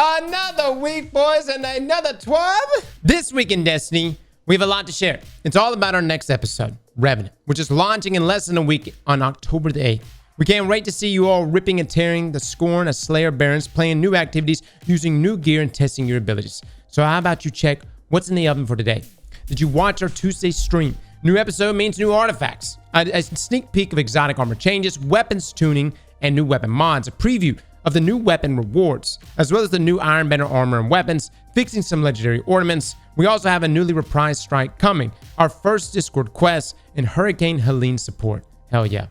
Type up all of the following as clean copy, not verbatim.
Another week, boys, and another TWAB. This week in Destiny, we have a lot to share. It's all about our next episode, Revenant, which is launching in less than a week on October the 8th. We can't wait to see you all ripping and tearing the Scorn as Slayer Barons, playing new activities, using new gear, and testing your abilities. So how about you check what's in the oven for today? Did you watch our Tuesday stream? New episode means new artifacts, a sneak peek of exotic armor changes, weapons tuning, and new weapon mods, a preview of the new weapon rewards, as well as the new Ironbender armor and weapons, fixing some legendary ornaments. We also have a newly reprised strike coming, our first Discord quest, and Hurricane Helene support. Hell yeah.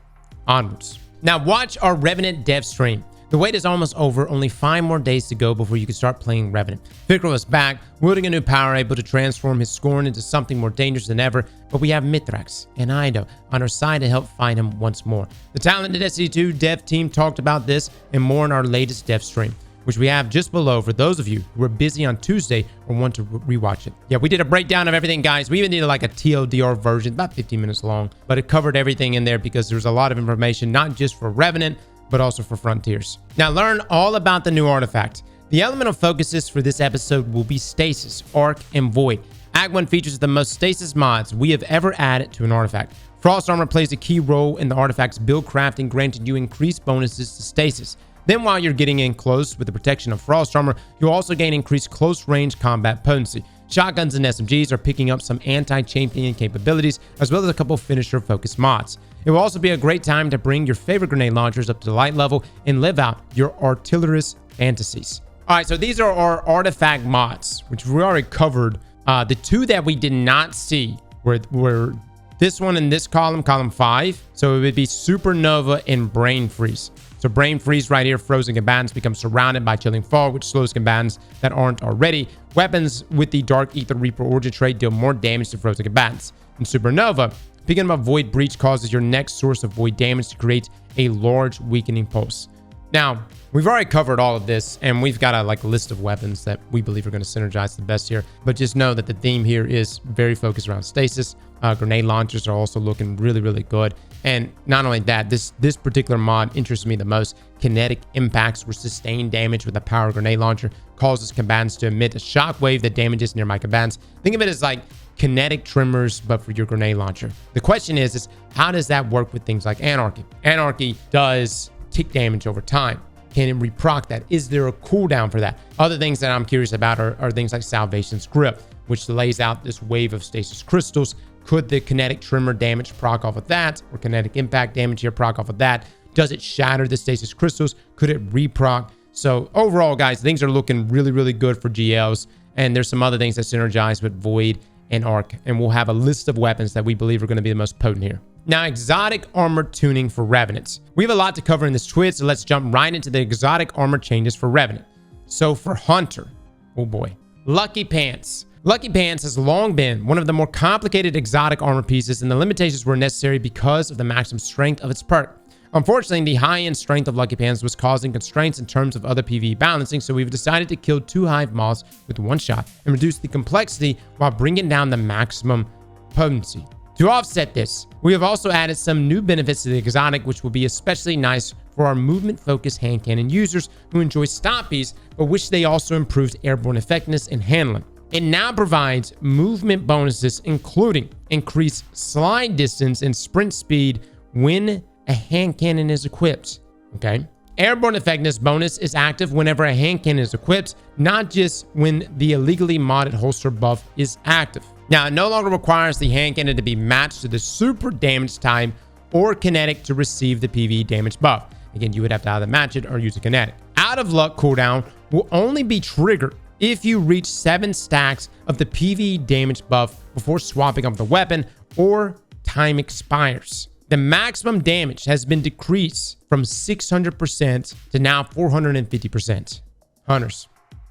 Onwards. Now watch our Revenant Dev stream. The wait is almost over, only 5 more days to go before you can start playing Revenant. Fikro is back, wielding a new power, able to transform his Scorn into something more dangerous than ever, but we have Mithrax and Ido on our side to help fight him once more. The talented SC2 dev team talked about this and more in our latest dev stream, which we have just below for those of you who are busy on Tuesday or want to rewatch it. Yeah, we did a breakdown of everything, guys. We even did like a TLDR version, about 15 minutes long, but it covered everything in there because there's a lot of information, not just for Revenant, but also for Frontiers. Now learn all about the new artifact. The elemental focuses for this episode will be Stasis, Arc, and Void. Act 1 features the most Stasis mods we have ever added to an artifact. Frost Armor plays a key role in the artifact's build crafting, granting you increased bonuses to Stasis. Then while you're getting in close with the protection of Frost Armor, you'll also gain increased close range combat potency. Shotguns and SMGs are picking up some anti-champion capabilities, as well as a couple finisher-focused mods. It will also be a great time to bring your favorite grenade launchers up to light level and live out your artillerist fantasies. All right, so these are our artifact mods, which we already covered. The two that we did not see were this one in this column 5. So it would be Supernova and Brain Freeze. So Brain Freeze right here, frozen combatants become surrounded by Chilling Fog, which slows combatants that aren't already. Weapons with the Dark Ether Reaper origin trait deal more damage to frozen combatants. And Supernova, picking up Void Breach causes your next source of void damage to create a large weakening pulse. Now, we've already covered all of this, and we've got a list of weapons that we believe are going to synergize the best here. But just know that the theme here is very focused around stasis. Grenade launchers are also looking really, really good. And not only that, this particular mod interests me the most. Kinetic impacts or sustained damage with a power grenade launcher causes combatants to emit a shockwave that damages nearby combatants. Think of it as like kinetic trimmers, but for your grenade launcher. The question is how does that work with things like Anarchy? Anarchy does tick damage over time. Can it reproc that? Is there a cooldown for that? Other things that I'm curious about are things like Salvation's Grip, which lays out this wave of stasis crystals. Could the kinetic trimmer damage proc off of that, or kinetic impact damage here proc off of that? Does it shatter the stasis crystals? Could it reproc? So overall, guys, things are looking really, really good for GLs. And there's some other things that synergize with Void and Arc. And we'll have a list of weapons that we believe are going to be the most potent here. Now, exotic armor tuning for Revenants. We have a lot to cover in this twist, so let's jump right into the exotic armor changes for Revenant. So for Hunter, oh boy, Lucky Pants. Lucky Pants has long been one of the more complicated exotic armor pieces, and the limitations were necessary because of the maximum strength of its perk. Unfortunately, the high-end strength of Lucky Pants was causing constraints in terms of other PvE balancing, so we've decided to kill 2 hive moths with one shot and reduce the complexity while bringing down the maximum potency. To offset this, we have also added some new benefits to the exotic, which will be especially nice for our movement-focused hand cannon users who enjoy stompies, but wish they also improved airborne effectiveness and handling. It now provides movement bonuses, including increased slide distance and sprint speed when a hand cannon is equipped. Okay. Airborne effectiveness bonus is active whenever a hand cannon is equipped, not just when the illegally modded holster buff is active. Now, it no longer requires the hand cannon to be matched to the super damage time or kinetic to receive the PvE damage buff. Again, you would have to either match it or use a kinetic. Out of luck cooldown will only be triggered if you reach 7 stacks of the PvE damage buff before swapping up the weapon or time expires. The maximum damage has been decreased from 600% to now 450%. Hunters,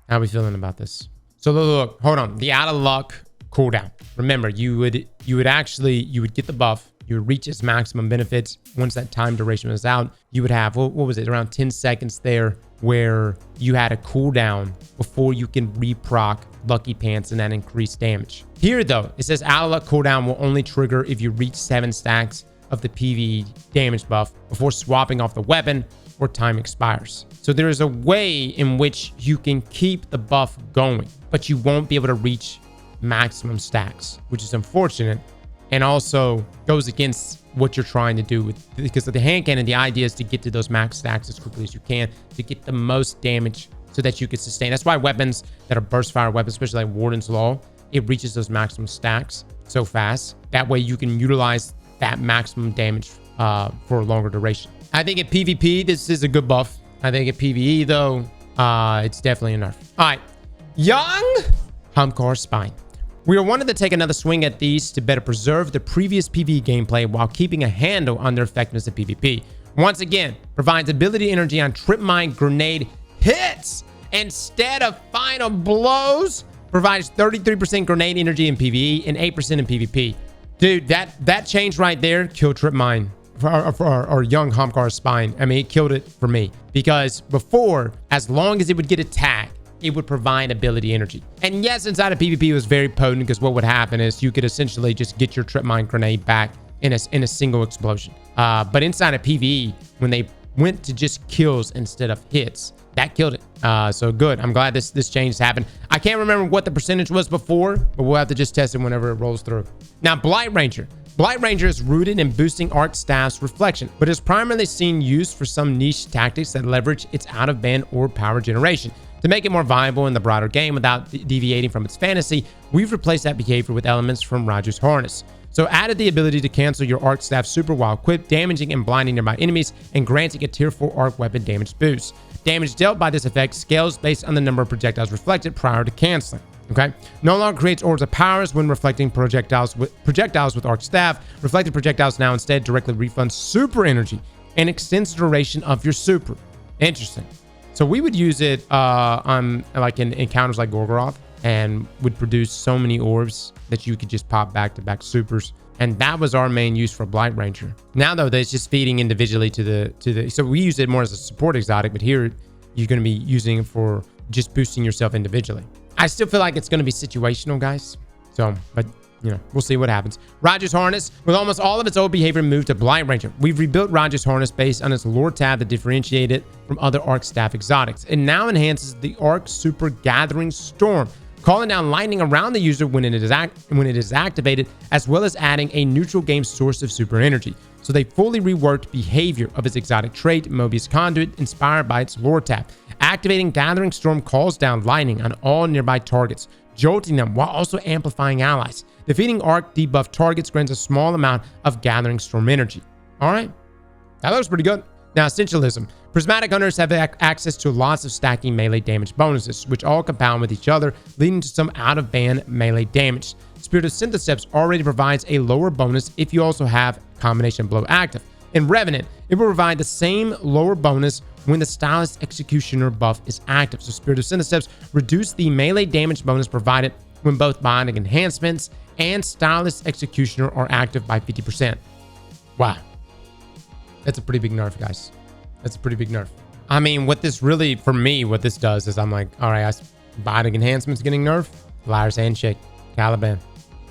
how are we feeling about this? So look, hold on. The out of luck cooldown. Remember, you would get the buff. You would reach its maximum benefits. Once that time duration was out, you would have, what was it, around 10 seconds there where you had a cooldown before you can reproc Lucky Pants and that increased damage. Here though, it says out of luck cooldown will only trigger if you reach 7 stacks of the PvE damage buff before swapping off the weapon or time expires. So there is a way in which you can keep the buff going, but you won't be able to reach maximum stacks, which is unfortunate and also goes against what you're trying to do with, because of the hand cannon, the idea is to get to those max stacks as quickly as you can to get the most damage so that you can sustain. That's why weapons that are burst fire weapons, especially like Warden's Law, it reaches those maximum stacks so fast. That way you can utilize that maximum damage for a longer duration. I think at PvP, this is a good buff. I think at PvE though, it's definitely a nerf. All right, young Humcar Spine. We are wanting to take another swing at these to better preserve the previous PvE gameplay while keeping a handle on their effectiveness at PvP. Once again, provides ability energy on trip mine grenade hits instead of final blows. Provides 33% grenade energy in PvE and 8% in PvP. Dude, that change right there killed trip mine for our young Humcar Spine. I mean, it killed it for me because before, as long as it would get attacked, it would provide ability energy. And yes, inside of PvP, it was very potent because what would happen is you could essentially just get your trip mine grenade back in a single explosion. But inside of PvE, when they went to just kills instead of hits, that killed it. So good. I'm glad this change happened. I can't remember what the percentage was before, but we'll have to just test it whenever it rolls through. Now, Blight Ranger. Blight Ranger is rooted in boosting Arc Staff's reflection, but is primarily seen used for some niche tactics that leverage its out-of-band orb power generation. To make it more viable in the broader game without deviating from its fantasy, we've replaced that behavior with elements from Roger's Harness. So added the ability to cancel your Arc Staff super while equipped, damaging and blinding nearby enemies, and granting a tier 4 Arc weapon damage boost. Damage dealt by this effect scales based on the number of projectiles reflected prior to canceling. Okay, no longer creates orbs of powers when reflecting projectiles with Arc Staff. Reflected projectiles now instead directly refund super energy and extends the duration of your super. Interesting. So we would use it on like in encounters like Gorgoroth, and would produce so many orbs that you could just pop back-to-back supers. And that was our main use for Blight Ranger. Now though, that's just feeding individually to the so we use it more as a support exotic, but here you're going to be using it for just boosting yourself individually. I still feel like it's going to be situational, guys. So, but you know, we'll see what happens. Roger's Harness. With almost all of its old behavior moved to Blight Ranger, we've rebuilt Roger's Harness based on its lore tab to differentiate it from other Arc Staff exotics. It now enhances the Arc Super Gathering Storm, calling down lightning around the user when it is activated, as well as adding a neutral game source of super energy. So they fully reworked behavior of its exotic trait, Mobius Conduit, inspired by its lore tab. Activating Gathering Storm calls down lightning on all nearby targets, jolting them while also amplifying allies. Defeating Arc debuff targets grants a small amount of Gathering Storm energy. All right, that looks pretty good. Now, Essentialism. Prismatic Hunters have access to lots of stacking melee damage bonuses, which all compound with each other, leading to some out-of-band melee damage. Spirit of Synthesis already provides a lower bonus if you also have Combination Blow active. In Revenant, it will provide the same lower bonus when the Stylist Executioner buff is active. So Spirit of Synthesis reduce the melee damage bonus provided when both Binding Enhancements and Stylist Executioner are active by 50%. Wow. That's a pretty big nerf, guys. That's a pretty big nerf. I mean, what this really, for me, what this does is I'm like, all right, Binding Enhancement's getting nerfed. Liar's Handshake, Caliban,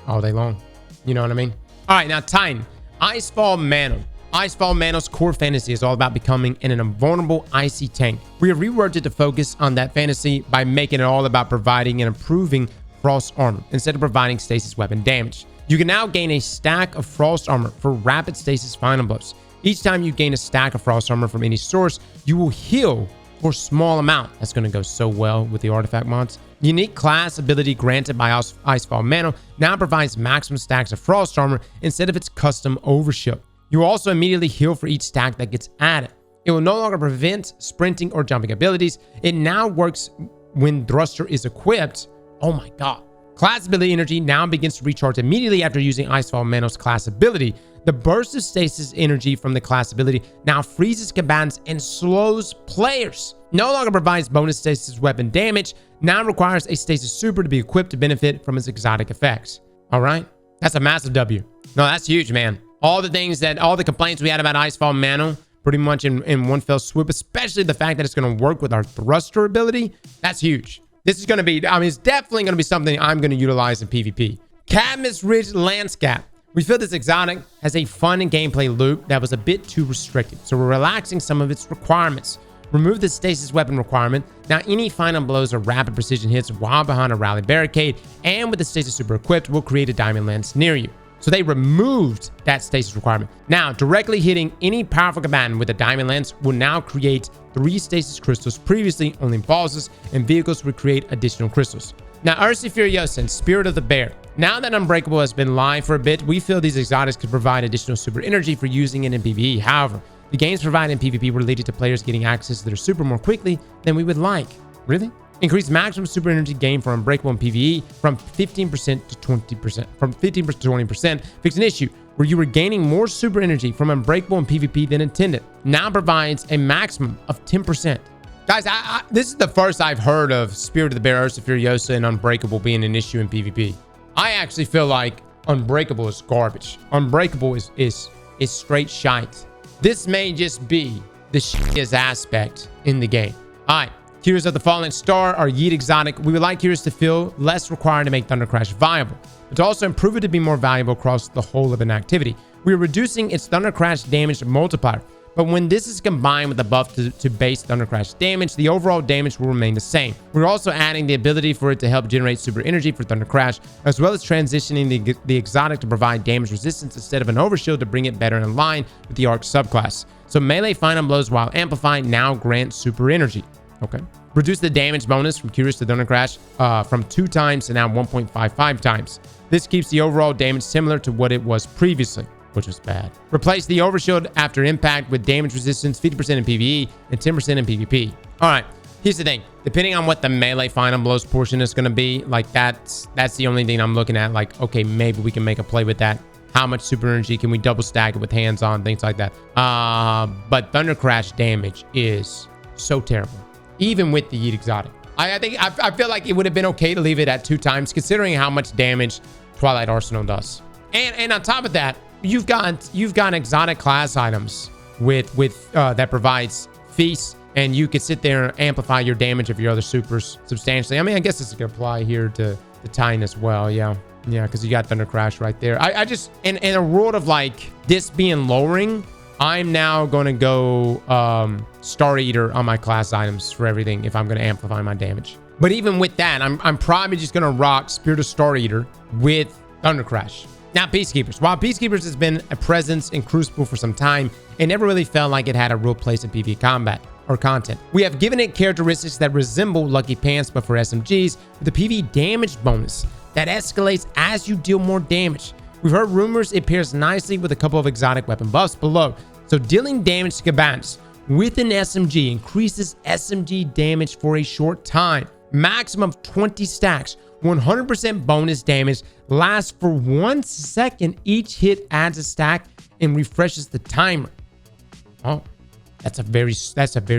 all day long. You know what I mean? All right, now Titan. Icefall Mantle. Icefall Mantle's core fantasy is all about becoming an invulnerable icy tank. We have reworked it to focus on that fantasy by making it all about providing and improving Frost Armor instead of providing stasis weapon damage. You can now gain a stack of Frost Armor for rapid stasis final blows. Each time you gain a stack of Frost Armor from any source, you will heal for a small amount. That's going to go so well with the artifact mods. Unique class ability granted by Icefall Mantle now provides maximum stacks of Frost Armor instead of its custom Overshield. You will also immediately heal for each stack that gets added. It will no longer prevent sprinting or jumping abilities. It now works when Thruster is equipped. Oh my god. Class ability energy now begins to recharge immediately after using Icefall Mantle's class ability. The burst of stasis energy from the class ability now freezes combatants and slows players. No longer provides bonus stasis weapon damage, now requires a stasis super to be equipped to benefit from its exotic effects. All right, that's a massive W. No, that's huge, man. All the complaints we had about Icefall Mantle, pretty much in one fell swoop, especially the fact that it's going to work with our thruster ability, that's huge. This is going to be, I mean, it's definitely going to be something I'm going to utilize in PvP. Cadmus Ridge Landscape. We feel this exotic has a fun gameplay loop that was a bit too restrictive, so we're relaxing some of its requirements. Remove the stasis weapon requirement. Now any final blows or rapid precision hits while behind a rally barricade and with the stasis super equipped will create a diamond lance near you. So they removed that stasis requirement. Now directly hitting any powerful combatant with a diamond lance will now create 3 stasis crystals. Previously only bosses and vehicles would create additional crystals. Now Ursa Furiosa and Spirit of the Bear. Now that Unbreakable has been live for a bit, we feel these exotics could provide additional super energy for using it in PvE. However, the gains provided in PvP were leading to players getting access to their super more quickly than we would like. Really? Increase maximum super energy gain for Unbreakable in PvE from 15% to 20%. From 15% to 20%. Fix an issue where you were gaining more super energy from Unbreakable in PvP than intended. Now provides a maximum of 10%. Guys, this is the first I've heard of Spirit of the Bear, Ursa Furiosa, and Unbreakable being an issue in PvP. I actually feel like Unbreakable is garbage. Unbreakable is straight shite. This may just be the shittiest aspect in the game. All right, Heroes of the Fallen Star are Yeet exotic. We would like heroes to feel less required to make Thunder Crash viable, but to also improve it to be more valuable across the whole of an activity. We are reducing its Thunder Crash damage multiplier, but when this is combined with the buff to base Thunder Crash damage, the overall damage will remain the same. We're also adding the ability for it to help generate super energy for Thunder Crash, as well as transitioning the exotic to provide damage resistance instead of an overshield to bring it better in line with the Arc subclass. So melee final blows while amplified now grant super energy. Okay. Reduce the damage bonus from Curious to Thunder Crash from 2 times to now 1.55 times. This keeps the overall damage similar to what it was previously, which was bad. Replace the overshield after impact with damage resistance 50% in PvE and 10% in PvP. All right, here's the thing. Depending on what the melee final blows portion is going to be, like that's the only thing I'm looking at. Like, okay, maybe we can make a play with that. How much super energy can we double stack it with hands on, things like that. But Thunder Crash damage is so terrible, even with the Yeet exotic. I feel like it would have been okay to leave it at 2 times, considering how much damage Twilight Arsenal does. And on top of that, you've got exotic class items with that provides feast, and you could sit there and amplify your damage of your other supers substantially. I mean, I guess this could apply here to the Titan as well. Yeah, because you got Thunder Crash right there. I just in a world of like this being lowering, I'm now gonna go Star Eater on my class items for everything if I'm gonna amplify my damage. But even with that, I'm probably just gonna rock Spirit of Star Eater with Thunder Crash. Now, Peacekeepers. While Peacekeepers has been a presence in Crucible for some time, it never really felt like it had a real place in PvE combat or content. We have given it characteristics that resemble Lucky Pants, but for SMGs, with a PvE damage bonus that escalates as you deal more damage. We've heard rumors it pairs nicely with a couple of exotic weapon buffs below. So dealing damage to combatants with an SMG increases SMG damage for a short time. Maximum of 20 stacks. 100% bonus damage lasts for 1 second. Each hit adds a stack and refreshes the timer. Oh, that's a very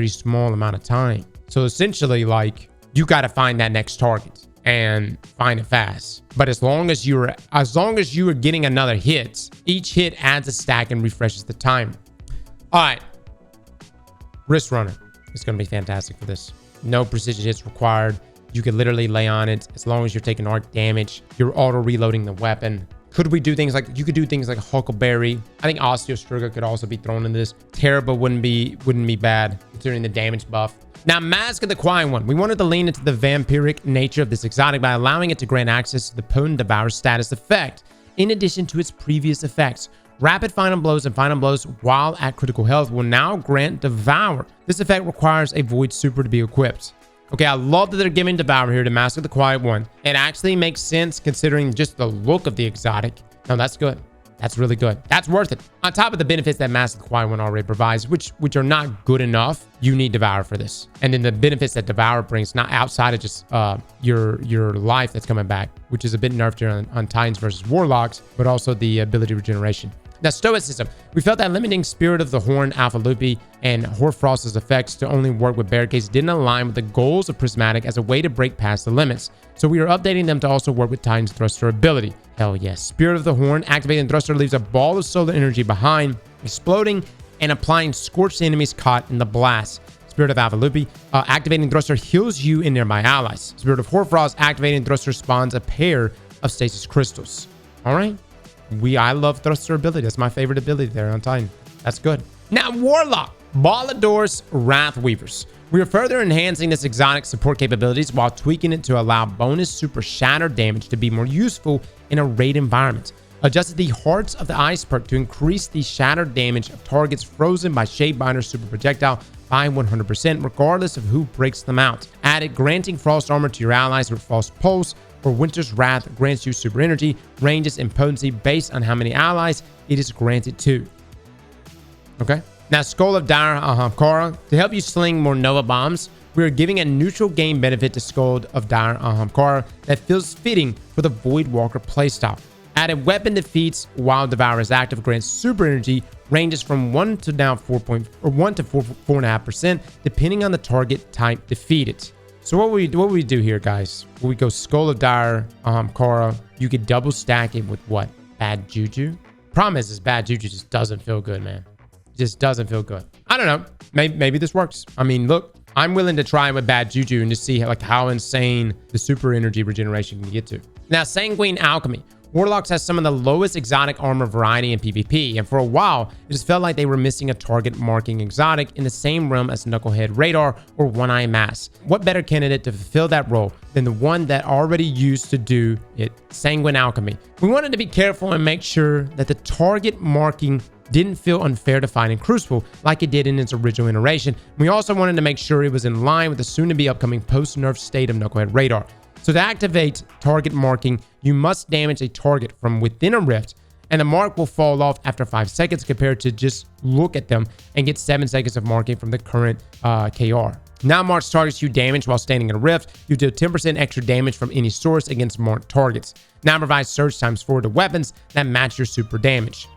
small amount of time. So essentially, like, you got to find that next target and find it fast. But as long as you are getting another hit, each hit adds a stack and refreshes the timer. All right, Wrist Runner is going to be fantastic for this. No precision hits required. You can literally lay on it as long as you're taking arc damage. You're auto reloading the weapon. Could we do things like, you could do things like Huckleberry. I think Osteostriga could also be thrown in this. Terrible wouldn't be bad considering the damage buff. Now, Mask of the Quiet One. We wanted to lean into the vampiric nature of this exotic by allowing it to grant access to the Potent Devour status effect, in addition to its previous effects. Rapid final blows and final blows while at critical health will now grant Devour. This effect requires a Void Super to be equipped. Okay, I love that they're giving Devour here to Mask of the Quiet One. It actually makes sense considering just the look of the exotic. No, that's good. That's really good. That's worth it. On top of the benefits that Mask of the Quiet One already provides, which are not good enough, you need Devour for this. And then the benefits that Devour brings, not outside of just your life that's coming back, which is a bit nerfed here on Titans versus Warlocks, but also the ability regeneration. Now, Stoicism. We felt that limiting Spirit of the Horn, Alpha Lupi, and Hoarfrost's effects to only work with barricades didn't align with the goals of Prismatic as a way to break past the limits. So we are updating them to also work with Titan's Thruster ability. Hell yes. Spirit of the Horn, activating Thruster leaves a ball of solar energy behind, exploding and applying scorched enemies caught in the blast. Spirit of Alpha Lupi, activating Thruster heals you and nearby allies. Spirit of Hoarfrost, activating Thruster spawns a pair of stasis crystals. All right. I love thruster ability. That's my favorite ability there on Titan. That's good. Now, Warlock, Ballador's Wrath Weavers. We are further enhancing this exotic support capabilities while tweaking it to allow bonus super shatter damage to be more useful in a raid environment. Adjusted the Hearts of the Ice perk to increase the shatter damage of targets frozen by Shadebinder's super projectile by 100%, regardless of who breaks them out. Added granting frost armor to your allies with Frost Pulse, or Winter's Wrath grants you super energy, ranges, and potency based on how many allies it is granted to. Okay. Now, Skull of Dire Ahamkara. To help you sling more Nova Bombs, we are giving a neutral game benefit to Skull of Dire Ahamkara that feels fitting for the Void Walker playstyle. Added weapon defeats while Devour is active grants super energy, ranges from 1 to now 4.5%, depending on the target type defeated. So what we do here, guys? We go Skull of Dire Ahamkara. You could double stack it with what? Bad Juju? Problem is Bad Juju just doesn't feel good, man. Just doesn't feel good. I don't know. Maybe this works. I mean, look, I'm willing to try with Bad Juju and just see how insane the super energy regeneration can get to. Now, Sanguine Alchemy. Warlocks has some of the lowest exotic armor variety in PvP, and for a while, it just felt like they were missing a target marking exotic in the same realm as Knucklehead Radar or One Eye Mass. What better candidate to fulfill that role than the one that already used to do it, Sanguine Alchemy? We wanted to be careful and make sure that the target marking didn't feel unfair to find in Crucible like it did in its original iteration. We also wanted to make sure it was in line with the soon-to-be upcoming post-nerf state of Knucklehead Radar. So to activate target marking, you must damage a target from within a rift, and the mark will fall off after 5 seconds compared to just look at them and get 7 seconds of marking from the current KR. Now marks targets you damage while standing in a rift. You do 10% extra damage from any source against marked targets. Now provides surge times 4 to weapons that match your super damage.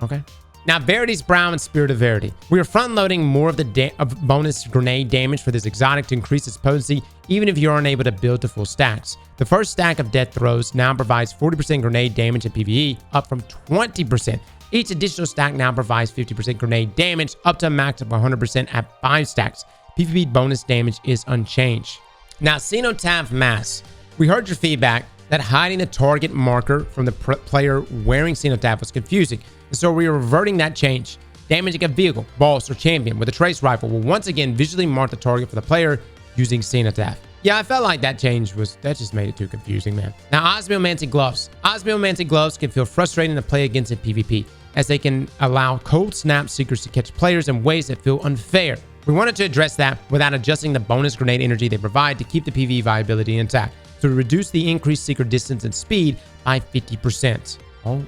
Okay. Now, Verity's Brow and Spirit of Verity. We are front-loading more of the bonus grenade damage for this exotic to increase its potency, even if you aren't able to build to full stacks. The first stack of Death Throws now provides 40% grenade damage in PvE, up from 20%. Each additional stack now provides 50% grenade damage, up to a max of 100% at 5 stacks. PvP bonus damage is unchanged. Now, Cenotaph Mass. We heard your feedback that hiding the target marker from the player wearing Cenotaph was confusing, and so we are reverting that change. Damaging a vehicle, boss, or champion with a trace rifle will once again visually mark the target for the player using Cenotaph. Yeah, I felt like that just made it too confusing, man. Now, Osmiomancy Gloves. Osmiomancy Gloves can feel frustrating to play against in PvP, as they can allow Cold Snap Seekers to catch players in ways that feel unfair. We wanted to address that without adjusting the bonus grenade energy they provide to keep the PvE viability intact, to reduce the increased Seeker distance and speed by 50%. Oh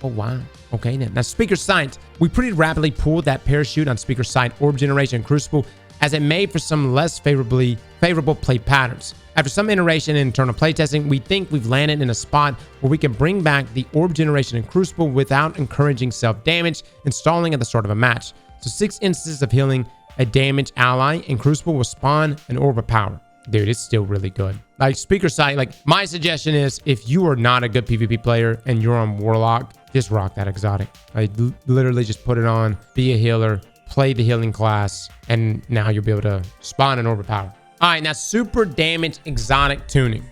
wow. Okay, now Speaker Sight. We pretty rapidly pulled that parachute on Speaker Sight Orb Generation and Crucible, as it made for some less favorable play patterns. After some iteration and internal playtesting, we think we've landed in a spot where we can bring back the Orb Generation and Crucible without encouraging self-damage installing at the start of a match. So 6 instances of healing a damaged ally in Crucible will spawn an Orb of Power. Dude, it's still really good. Like, Speaker Sight, like, my suggestion is, if you are not a good PvP player and you're on Warlock, just rock that exotic. Like, literally just put it on, be a healer, play the healing class, and now you'll be able to spawn an Orb of Power. All right, now super damage exotic tuning.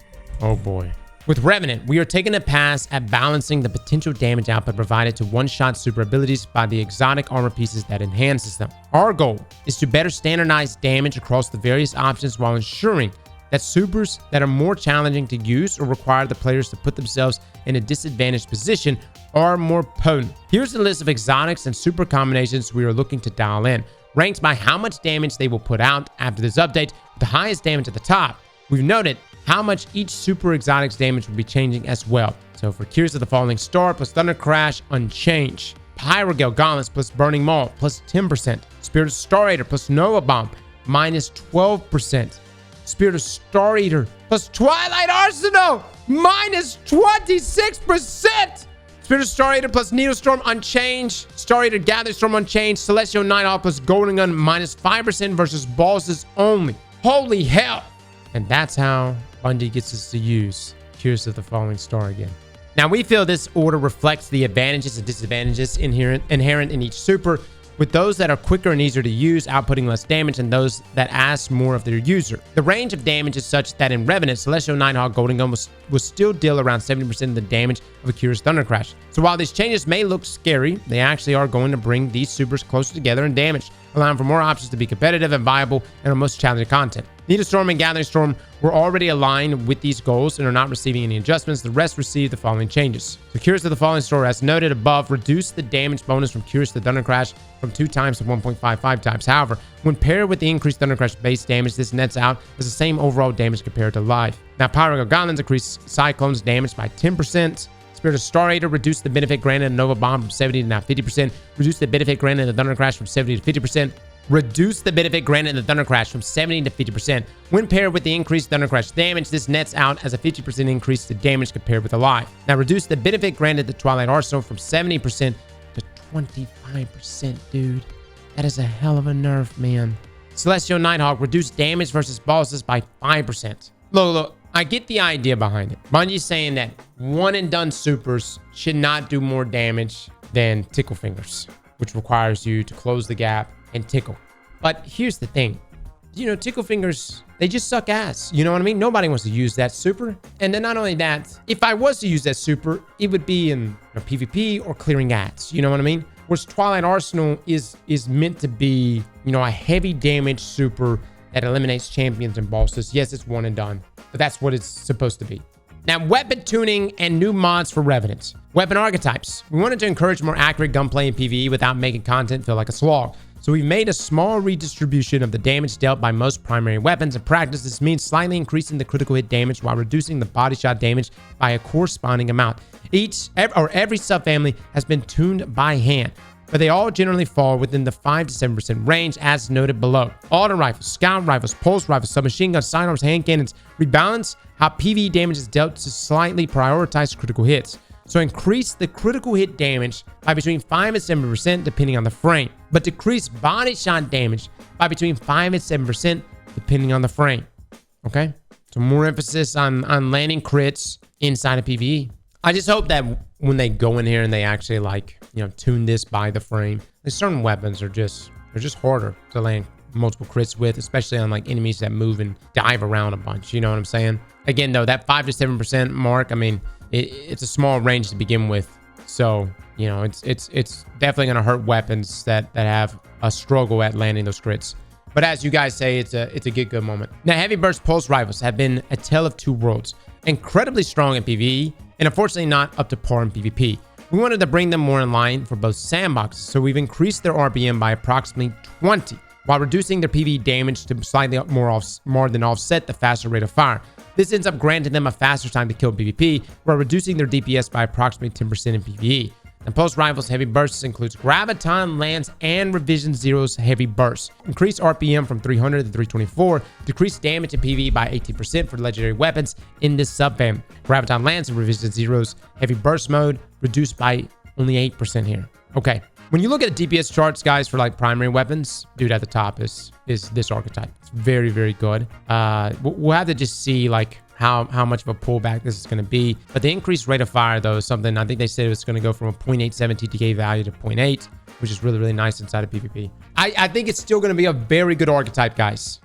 Oh boy. With Revenant, we are taking a pass at balancing the potential damage output provided to one-shot super abilities by the exotic armor pieces that enhances them. Our goal is to better standardize damage across the various options while ensuring that supers that are more challenging to use or require the players to put themselves in a disadvantaged position are more potent. Here's the list of exotics and super combinations we are looking to dial in, ranked by how much damage they will put out after this update, with the highest damage at the top. We've noted how much each super exotic's damage will be changing as well. So for Tears of the Falling Star plus Thunder Crash, unchanged. Pyrogale Gauntlets plus Burning Maul plus 10%. Spirit of Star Eater plus Nova Bomb minus 12%. Spirit of Star Eater plus Twilight Arsenal minus 26%. Spirit of Star Eater plus Needle Storm unchanged. Star Eater Gathering Storm unchanged. Celestial Nighthawk plus Golden Gun minus 5% versus bosses only. Holy hell. And that's how Bungie gets us to use Tears of the Falling Star again. Now, we feel this order reflects the advantages and disadvantages inherent in each super. with those that are quicker and easier to use outputting less damage than those that ask more of their user. The range of damage is such that in Revenant, Celestial Nighthawk Golden Gun will still deal around 70% of the damage of a Curious Thunder Crash. So while these changes may look scary, they actually are going to bring these supers closer together in damage, allowing for more options to be competitive and viable in our most challenging content. Needle Storm and Gathering Storm were already aligned with these goals and are not receiving any adjustments. The rest received the following changes. So Curious to the Falling Star, as noted above, reduced the damage bonus from Curious to Thunder Crash from 2 times to 1.55 times. However, when paired with the increased Thunder Crash base damage, this nets out as the same overall damage compared to live. Now, Pyro Goblins increased Cyclone's damage by 10%. Spirit of Star Eater reduced the benefit granted to Nova Bomb from 70 to now 50%. Reduced the benefit granted to Thunder Crash from 70 to 50%. Reduce the benefit granted in the Thunder Crash from 70 to 50%. When paired with the increased Thunder Crash damage, this nets out as a 50% increase to damage compared with Alive. Now, reduce the benefit granted to Twilight Arsenal from 70% to 25%, dude. That is a hell of a nerf, man. Celestial Nighthawk reduced damage versus bosses by 5%. Look, I get the idea behind it. Bungie's saying that one and done supers should not do more damage than Tickle Fingers, which requires you to close the gap and tickle. But here's the thing, Tickle Fingers, they just suck ass. You know what I mean? Nobody wants to use that super. And then not only that, if I was to use that super, it would be in PvP or clearing ads. You know what I mean? Whereas Twilight Arsenal is meant to be, a heavy damage super that eliminates champions and bosses. Yes, it's one and done, but that's what it's supposed to be. Now, weapon tuning and new mods for Revenants. Weapon archetypes. We wanted to encourage more accurate gunplay in PvE without making content feel like a slog. So we made a small redistribution of the damage dealt by most primary weapons. In practice, this means slightly increasing the critical hit damage while reducing the body shot damage by a corresponding amount. Every subfamily has been tuned by hand, but they all generally fall within the 5 to 7% range as noted below. Auto rifles, scout rifles, pulse rifles, submachine guns, sidearms, hand cannons rebalance how PvE damage is dealt to slightly prioritize critical hits. So increase the critical hit damage by between 5 and 7% depending on the frame, but decrease body shot damage by between 5 and 7% depending on the frame. Okay? So more emphasis on landing crits inside of PvE. I just hope that when they go in here and they actually tune this by the frame, like certain weapons are just harder to land multiple crits with, especially on enemies that move and dive around a bunch. You know what I'm saying? Again, though, that 5 to 7% mark, I mean, it's a small range to begin with. So, it's definitely going to hurt weapons that have a struggle at landing those crits. But as you guys say, it's a good moment. Now, heavy burst pulse rifles have been a tale of two worlds. Incredibly strong in PvE, and unfortunately not up to par in PvP. We wanted to bring them more in line for both sandboxes, so we've increased their RPM by approximately 20, while reducing their PvE damage to slightly more than offset the faster rate of fire. This ends up granting them a faster time to kill PvP, while reducing their DPS by approximately 10% in PvE. And Pulse Rifles Heavy Bursts includes Graviton, Lance, and Revision Zero's Heavy Bursts. Increase RPM from 300 to 324. Decrease damage in PvE by 18% for legendary weapons in this subfam. Graviton Lance and Revision Zero's Heavy Burst mode reduced by only 8% here. Okay. When you look at the DPS charts, guys, for primary weapons, dude, at the top is this archetype. It's very, very good. We'll have to just see how much of a pullback this is going to be. But the increased rate of fire, though, is something I think they said it's going to go from a 0.87 TTK value to 0.8, which is really, really nice inside of PvP. I think it's still going to be a very good archetype, guys.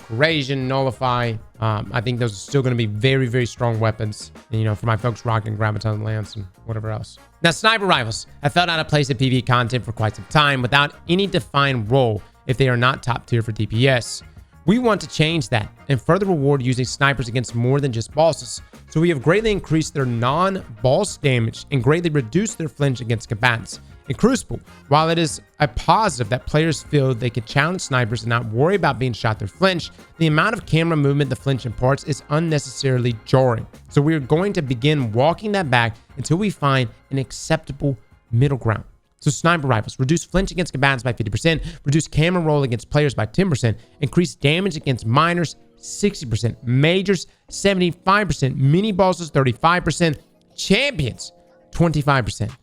Corrasion, Nullify. I think those are still going to be very, very strong weapons. And, for my folks rocking Graviton Lance and whatever else. Now, sniper rifles have felt out of place in PvE content for quite some time without any defined role if they are not top tier for DPS. We want to change that and further reward using snipers against more than just bosses. So we have greatly increased their non-boss damage and greatly reduced their flinch against combatants. In Crucible, while it is a positive that players feel they can challenge snipers and not worry about being shot through flinch, the amount of camera movement the flinch imparts is unnecessarily jarring. So we are going to begin walking that back until we find an acceptable middle ground. So sniper rifles, reduce flinch against combatants by 50%, reduce camera roll against players by 10%, increase damage against minors 60%, majors 75%, mini bosses 35%, champions 25%.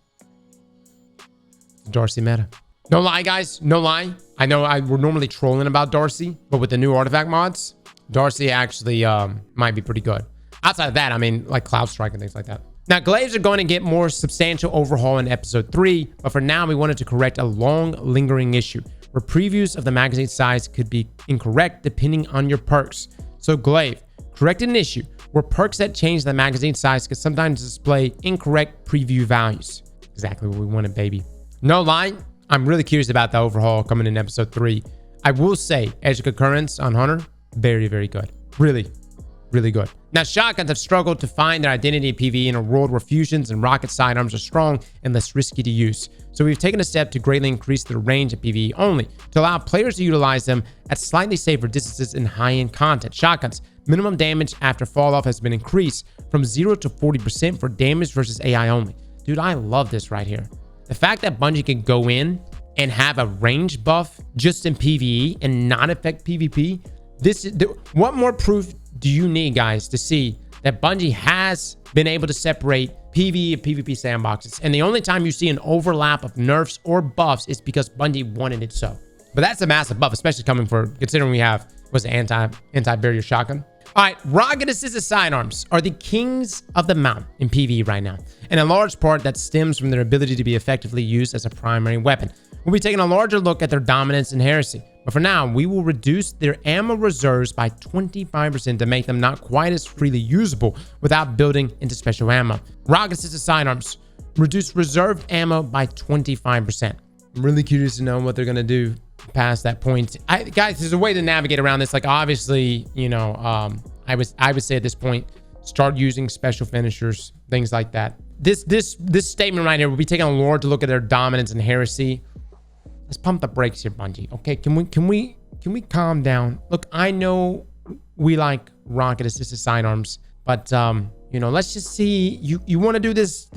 Darcy meta. No lie, guys. No lie. I know we're normally trolling about Darcy, but with the new artifact mods, Darcy actually might be pretty good. Outside of that, I mean, Cloud Strike and things like that. Now, glaives are going to get more substantial overhaul in episode 3, but for now, we wanted to correct a long, lingering issue where previews of the magazine size could be incorrect depending on your perks. So glaive corrected an issue where perks that change the magazine size could sometimes display incorrect preview values. Exactly what we wanted, baby. No lie, I'm really curious about the overhaul coming in episode 3. I will say, Edge of Concurrence on Hunter, very, very good. Really, really good. Now, shotguns have struggled to find their identity in PvE in a world where fusions and rocket sidearms are strong and less risky to use. So we've taken a step to greatly increase their range in PvE only to allow players to utilize them at slightly safer distances in high-end content. Shotguns, minimum damage after fall off has been increased from 0 to 40% for damage versus AI only. Dude, I love this right here. The fact that Bungie can go in and have a range buff just in PvE and not affect PvP, what more proof do you need, guys, to see that Bungie has been able to separate PvE and PvP sandboxes? And the only time you see an overlap of nerfs or buffs is because Bungie wanted it so. But that's a massive buff, especially considering we have the anti-barrier shotgun. All right, rocket assisted sidearms are the kings of the mountain in PvE right now, and in large part that stems from their ability to be effectively used as a primary weapon. We'll be taking a larger look at their dominance and heresy, but for now, we will reduce their ammo reserves by 25% to make them not quite as freely usable without building into special ammo. Rocket assisted sidearms reduce reserved ammo by 25%. I'm really curious to know what they're going to do past that point. Guys, there's a way to navigate around this. Like, obviously, you know, I would say at this point, start using special finishers, things like that. This statement right here, we'll be taking a larger look at their dominance and heresy. Let's pump the brakes here, Bungie. Okay, can we calm down? Look, I know we like rocket assisted sidearms, but you know, let's just see. You want to do this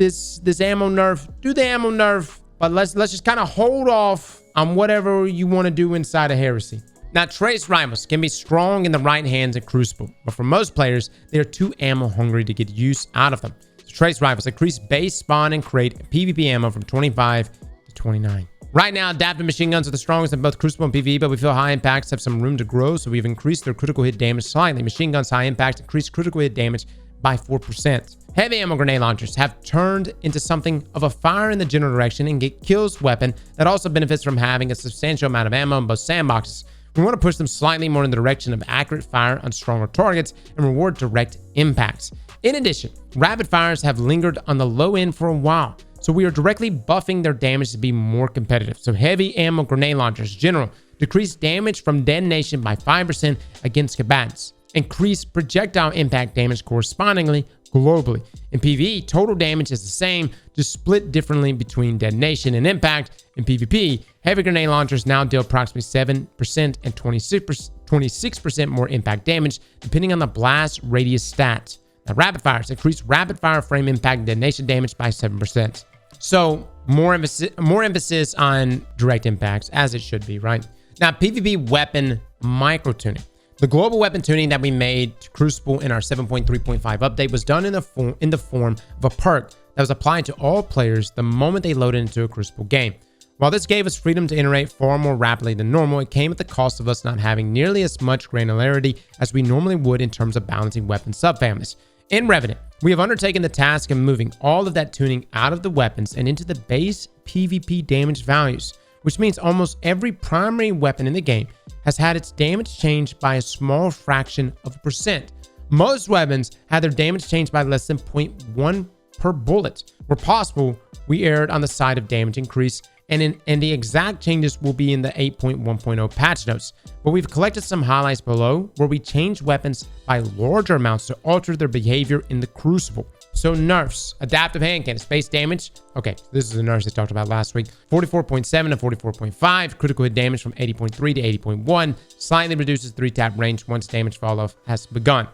ammo nerf? Do the ammo nerf, but let's just kind of hold off on whatever you want to do inside of heresy. Now, trace rifles can be strong in the right hands in Crucible, but for most players, they are too ammo hungry to get use out of them. So trace rifles increase base, spawn, and crate PvP ammo from 25 to 29. Right now, adaptive machine guns are the strongest in both Crucible and PvE, but we feel high impacts have some room to grow, so we've increased their critical hit damage slightly. Machine guns high impact increase critical hit damage by 4%. Heavy ammo grenade launchers have turned into something of a fire in the general direction and get kills weapon that also benefits from having a substantial amount of ammo in both sandboxes. We want to push them slightly more in the direction of accurate fire on stronger targets and reward direct impacts. In addition, rapid fires have lingered on the low end for a while, so we are directly buffing their damage to be more competitive. So heavy ammo grenade launchers, general, decrease damage from detonation by 5% against combatants. Increase projectile impact damage correspondingly globally. In PvE, total damage is the same, just split differently between detonation and impact. In PvP, heavy grenade launchers now deal approximately 7% and 26% more impact damage, depending on the blast radius stat. Now, rapid fires increase rapid fire frame impact and detonation damage by 7%. So more emphasis on direct impacts, as it should be, right? Now, PvP weapon micro tuning. The global weapon tuning that we made to Crucible in our 7.3.5 update was done in the form of a perk that was applied to all players the moment they loaded into a Crucible game. While this gave us freedom to iterate far more rapidly than normal, it came at the cost of us not having nearly as much granularity as we normally would in terms of balancing weapon subfamilies. In Revenant, we have undertaken the task of moving all of that tuning out of the weapons and into the base PvP damage values, which means almost every primary weapon in the game has had its damage changed by a small fraction of a percent. Most weapons had their damage changed by less than 0.1 per bullet. Where possible, we erred on the side of damage increase, and the exact changes will be in the 8.1.0 patch notes. But we've collected some highlights below where we changed weapons by larger amounts to alter their behavior in the Crucible. So nerfs, adaptive hand cannon, space damage. Okay, this is the nerfs I talked about last week. 44.7 to 44.5, critical hit damage from 80.3 to 80.1, slightly reduces 3-tap range once damage fall off has begun,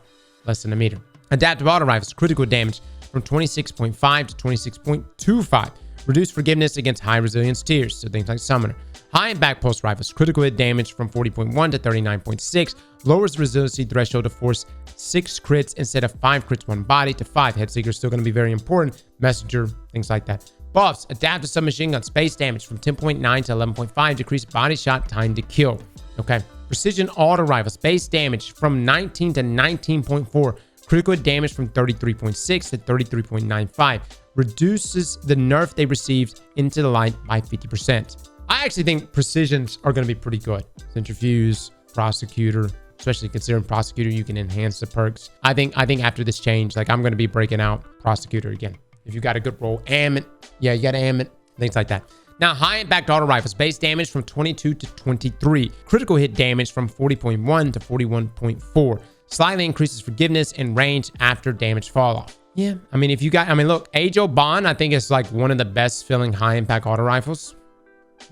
less than a meter. Adaptive auto rifles, critical damage from 26.5 to 26.25, reduced forgiveness against high resilience tiers, so things like Summoner. High impact pulse rifles, critical hit damage from 40.1 to 39.6, lowers the resiliency threshold to force 6 crits instead of 5 crits one body to 5. Headseeker still going to be very important. Messenger, things like that. Buffs, adaptive submachine gun, space damage from 10.9 to 11.5, decrease body shot time to kill. Okay. Precision auto rifle, space damage from 19 to 19.4, Critical hit damage from 33.6 to 33.95. Reduces the nerf they received into the light by 50%. I actually think precisions are going to be pretty good. Centrifuge, Prosecutor, especially considering Prosecutor, you can enhance the perks. I think after this change, like I'm going to be breaking out Prosecutor again. If you got a good roll, Ammon, yeah, you got to Ammon, things like that. Now, high impact auto rifles, base damage from 22 to 23. Critical hit damage from 40.1 to 41.4. Slightly increases forgiveness and range after damage fall off. Yeah, I mean, if you got, I mean, look, Age Bond, I think is like one of the best feeling high impact auto rifles.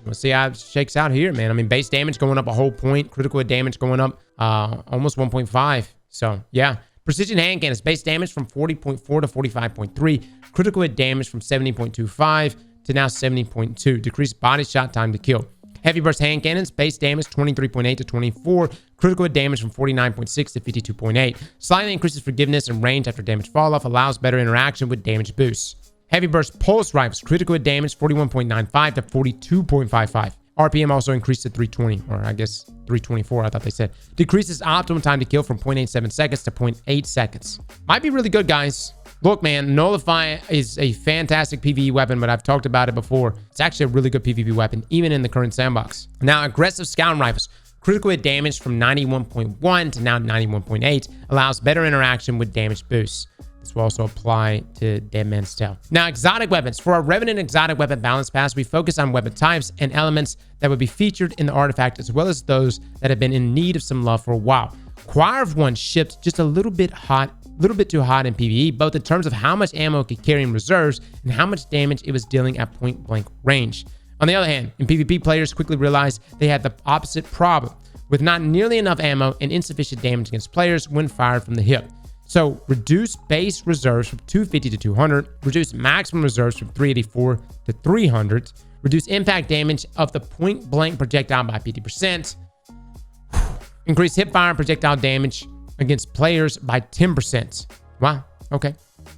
We'll see how it shakes out here, man. I mean, base damage going up a whole point. Critical hit damage going up almost 1.5. So, yeah. Precision hand cannons, base damage from 40.4 to 45.3. Critical hit damage from 70.25 to now 70.2. Decreased body shot time to kill. Heavy burst hand cannons, base damage 23.8 to 24. Critical hit damage from 49.6 to 52.8. Slightly increases forgiveness and range after damage fall off. Allows better interaction with damage boosts. Heavy burst pulse rifles, critical hit damage 41.95 to 42.55. RPM also increased to 320, or I guess 324, I thought they said. Decreases optimum time to kill from 0.87 seconds to 0.8 seconds. Might be really good, guys. Look, man, Nullify is a fantastic PvE weapon, but I've talked about it before. It's actually a really good PvP weapon, even in the current sandbox. Now, aggressive scout rifles. Critical hit damage from 91.1 to now 91.8. Allows better interaction with damage boosts. This will also apply to Dead Man's Tale. Now, exotic weapons. For our Revenant exotic weapon balance pass, we focus on weapon types and elements that would be featured in the artifact, as well as those that have been in need of some love for a while. Choir of One shipped just a little bit too hot in PvE, both in terms of how much ammo it could carry in reserves and how much damage it was dealing at point blank range. On the other hand, in PvP, players quickly realized they had the opposite problem, with not nearly enough ammo and insufficient damage against players when fired from the hip. So, reduce base reserves from 250 to 200, reduce maximum reserves from 384 to 300, reduce impact damage of the point blank projectile by 50%, increase hipfire and projectile damage against players by 10%. Wow, okay.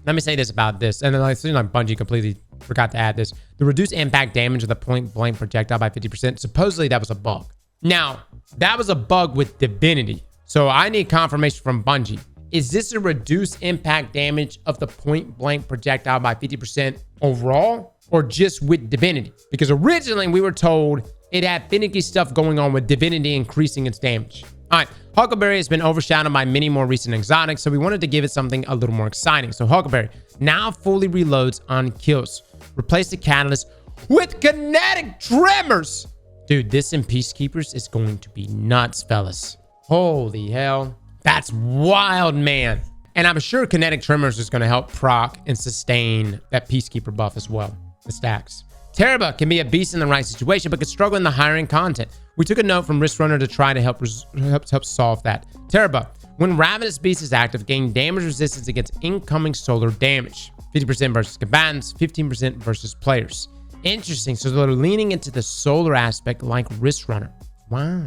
Let me say this about this, and then I seem like Bungie completely forgot to add this. The reduce impact damage of the point blank projectile by 50%, supposedly that was a bug. Now, that was a bug with Divinity, so I need confirmation from Bungie. Is this a reduced impact damage of the point blank projectile by 50% overall, or just with Divinity? Because originally we were told it had finicky stuff going on with Divinity increasing its damage. All right, Huckleberry has been overshadowed by many more recent exotics, so we wanted to give it something a little more exciting. So Huckleberry now fully reloads on kills. Replace the catalyst with kinetic tremors. Dude, this in Peacekeepers is going to be nuts, fellas. Holy hell. That's wild, man. And I'm sure kinetic tremors is going to help proc and sustain that Peacekeeper buff as well. The stacks. Teraba can be a beast in the right situation, but could struggle in the higher end content. We took a note from Risk Runner to try to help solve that. Teraba, when Ravenous Beast is active, gain damage resistance against incoming solar damage. 50% versus combatants, 15% versus players. Interesting. So they're leaning into the solar aspect like Risk Runner. Wow.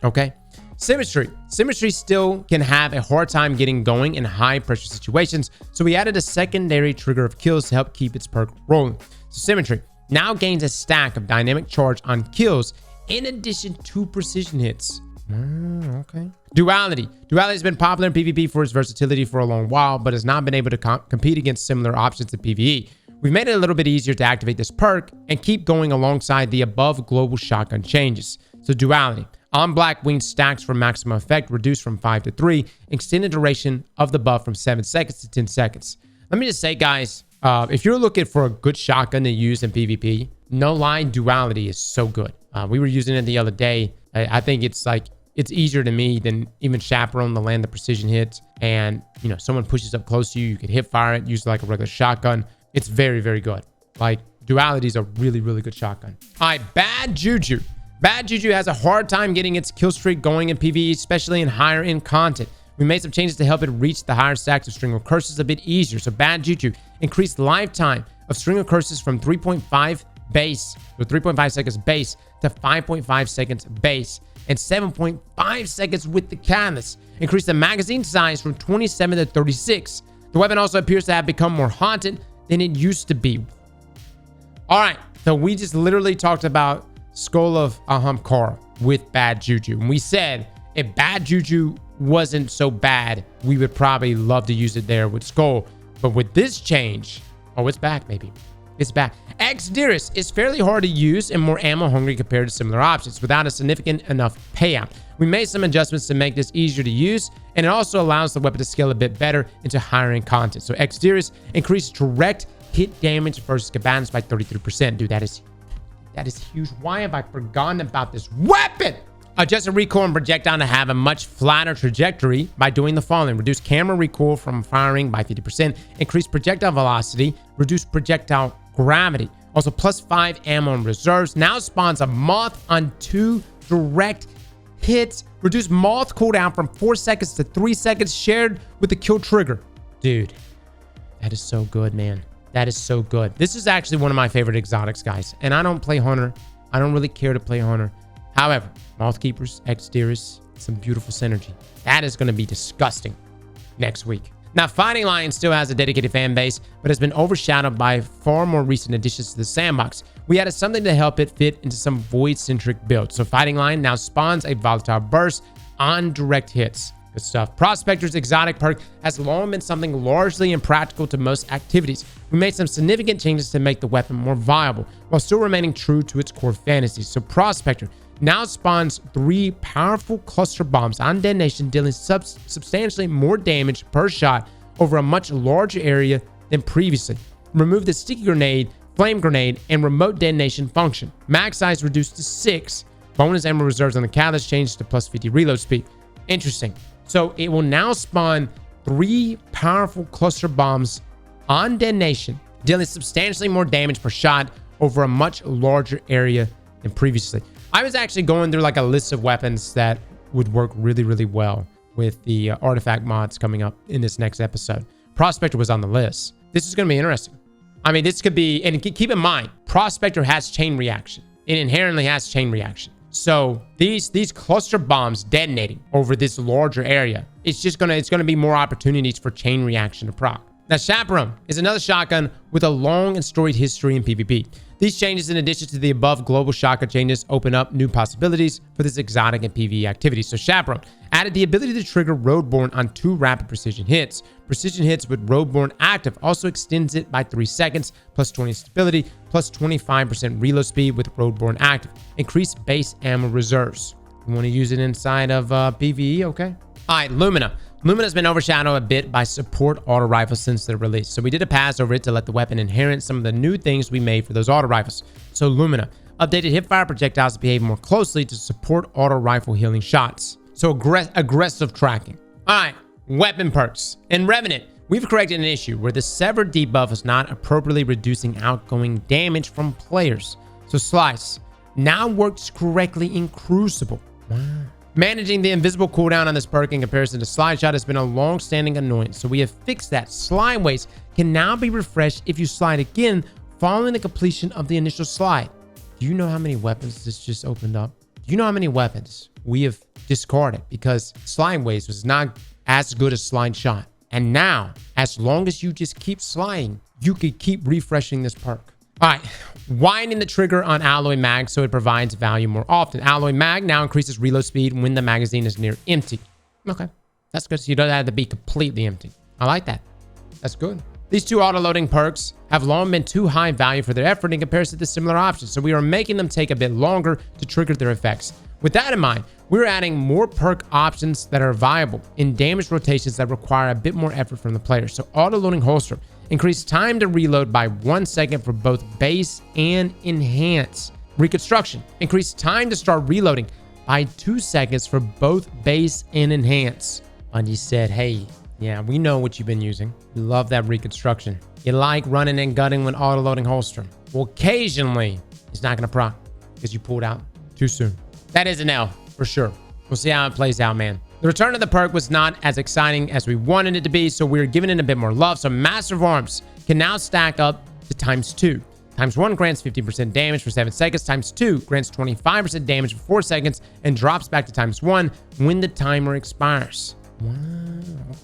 Okay. Symmetry. Symmetry still can have a hard time getting going in high pressure situations, so we added a secondary trigger of kills to help keep its perk rolling. So Symmetry now gains a stack of dynamic charge on kills in addition to precision hits. Okay. Duality. Duality has been popular in PvP for its versatility for a long while, but has not been able to compete against similar options in PvE. We've made it a little bit easier to activate this perk and keep going alongside the above global shotgun changes. So Duality. On Black Wing stacks for maximum effect, reduced from 5 to 3, extended duration of the buff from 7 seconds to 10 seconds. Let me just say, guys, if you're looking for a good shotgun to use in PvP, no lie, Duality is so good. We were using it the other day. I think it's easier to me than even Chaperone to land the precision hits. And, you know, someone pushes up close to you, you can hip fire it, use it like a regular shotgun. It's very, very good. Like, Duality is a really, really good shotgun. All right, Bad Juju. Bad Juju has a hard time getting its kill streak going in PvE, especially in higher end content. We made some changes to help it reach the higher stacks of String of Curses a bit easier. So Bad Juju increased lifetime of String of Curses from 3.5 base, or 3.5 seconds base, to 5.5 seconds base, and 7.5 seconds with the catalyst. Increased the magazine size from 27 to 36. The weapon also appears to have become more haunted than it used to be. All right, so we just literally talked about Skull of Ahamkara with Bad Juju. And we said if Bad Juju wasn't so bad, we would probably love to use it there with Skull. But with this change, oh, it's back, maybe. It's back. X-Dearest is fairly hard to use and more ammo hungry compared to similar options without a significant enough payout. We made some adjustments to make this easier to use, and it also allows the weapon to scale a bit better into higher end content. So X-Dearest increases direct hit damage versus combatants by 33%. Dude, that is huge. Why have I forgotten about this weapon? Adjust the recoil and projectile to have a much flatter trajectory by doing the following. Reduce camera recoil from firing by 50%. Increase projectile velocity. Reduce projectile gravity. Also, +5 ammo in reserves. Now spawns a moth on 2 direct hits. Reduce moth cooldown from 4 seconds to 3 seconds shared with the kill trigger. Dude, that is so good, man. That is so good. This is actually one of my favorite exotics, guys. And I don't play Hunter. I don't really care to play Hunter. However, Moth Keepers, X-Dearest, some beautiful synergy. That is going to be disgusting next week. Now, Fighting Lion still has a dedicated fan base, but has been overshadowed by far more recent additions to the sandbox. We added something to help it fit into some void-centric builds. So Fighting Lion now spawns a volatile burst on direct hits. Good stuff. Prospector's exotic perk has long been something largely impractical to most activities. We made some significant changes to make the weapon more viable, while still remaining true to its core fantasies. So Prospector now spawns 3 powerful cluster bombs on detonation, dealing substantially more damage per shot over a much larger area than previously. Remove the sticky grenade, flame grenade, and remote detonation function. Max size reduced to 6. Bonus ammo reserves on the catalyst changed to +50 reload speed. Interesting. So it will now spawn 3 powerful cluster bombs on detonation, dealing substantially more damage per shot over a much larger area than previously. I was actually going through like a list of weapons that would work really, really well with the artifact mods coming up in this next episode. Prospector was on the list. This is going to be interesting. I mean, this could be, and keep in mind, Prospector has chain reaction. It inherently has chain reaction. So these cluster bombs detonating over this larger area, it's going to be more opportunities for chain reaction to proc. Now, Chaperone is another shotgun with a long and storied history in PvP. These changes, in addition to the above global shotgun changes, open up new possibilities for this exotic and PvE activity. So Chaperone added the ability to trigger Roadborne on 2 rapid precision hits. Precision hits with Roadborne active also extends it by 3 seconds, +20 stability, +25% reload speed with Roadborne active. Increase base ammo reserves. You want to use it inside of PvE, okay? All right, Lumina. Lumina's been overshadowed a bit by support auto rifles since their release, so we did a pass over it to let the weapon inherit some of the new things we made for those auto rifles. So Lumina updated hipfire projectiles to behave more closely to support auto rifle healing shots. So aggressive tracking. All right, weapon perks. In Revenant, we've corrected an issue where the Severed debuff is not appropriately reducing outgoing damage from players. So Slice now works correctly in Crucible. Wow. Managing the invisible cooldown on this perk in comparison to Slide Shot has been a long-standing annoyance, so we have fixed that. Slide waves can now be refreshed if you slide again following the completion of the initial slide. Do you know how many weapons this just opened up? Do you know how many weapons we have discarded because Slide waves was not as good as Slide Shot? And now, as long as you just keep sliding, you could keep refreshing this perk. All right, winding the trigger on Alloy Mag so it provides value more often. Alloy Mag now increases reload speed when the magazine is near empty. Okay, that's good. So you don't have to be completely empty. I like that. That's good. These 2 auto-loading perks have long been too high value for their effort in comparison to similar options, so we are making them take a bit longer to trigger their effects. With that in mind, we're adding more perk options that are viable in damage rotations that require a bit more effort from the player. So auto-loading holster. Increase time to reload by 1 second for both base and enhance. Reconstruction. Increase time to start reloading by 2 seconds for both base and enhance. Bungie said, hey, yeah, we know what you've been using. We love that reconstruction. You like running and gutting when auto-loading holster. Well, occasionally, it's not going to proc because you pulled out too soon. That is an L for sure. We'll see how it plays out, man. The return of the perk was not as exciting as we wanted it to be, so we're giving it a bit more love. So Master of Arms can now stack up to ×2. ×1 grants 50% damage for 7 seconds. ×2 grants 25% damage for 4 seconds and drops back to ×1 when the timer expires. Wow,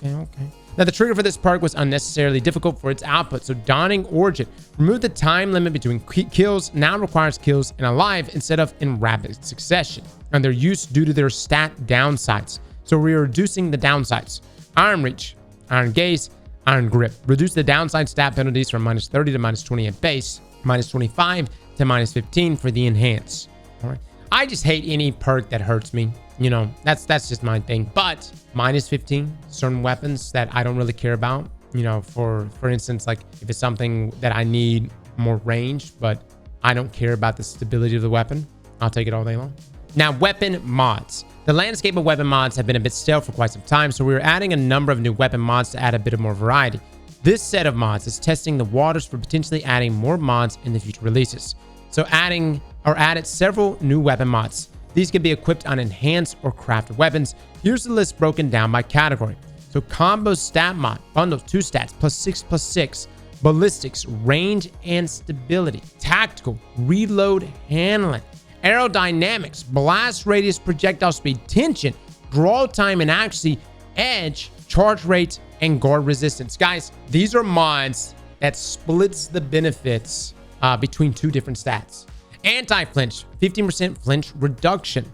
okay. Now, the trigger for this perk was unnecessarily difficult for its output, so Dawning Origin removed the time limit between kills, now requires kills in alive instead of in rapid succession, and their use due to their stat downsides. So we're reducing the downsides. Iron Reach, Iron Gaze, Iron Grip. Reduce the downside stat penalties from -30 to -20 at base, -25 to -15 for the enhance. All right. I just hate any perk that hurts me. You know, that's just my thing. But -15, certain weapons that I don't really care about. You know, for instance, like if it's something that I need more range, but I don't care about the stability of the weapon, I'll take it all day long. Now, weapon mods. The landscape of weapon mods have been a bit stale for quite some time, so we're adding a number of new weapon mods to add a bit of more variety. This set of mods is testing the waters for potentially adding more mods in the future releases. So added several new weapon mods. These can be equipped on enhanced or crafted weapons. Here's the list broken down by category. So combo stat mod, bundles 2 stats, +6/+6, ballistics, range and stability, tactical, reload handling, aerodynamics, blast radius, projectile speed, tension, draw time and accuracy, edge, charge rate, and guard resistance. Guys, these are mods that splits the benefits between 2 different stats. Anti-flinch, 15% flinch reduction.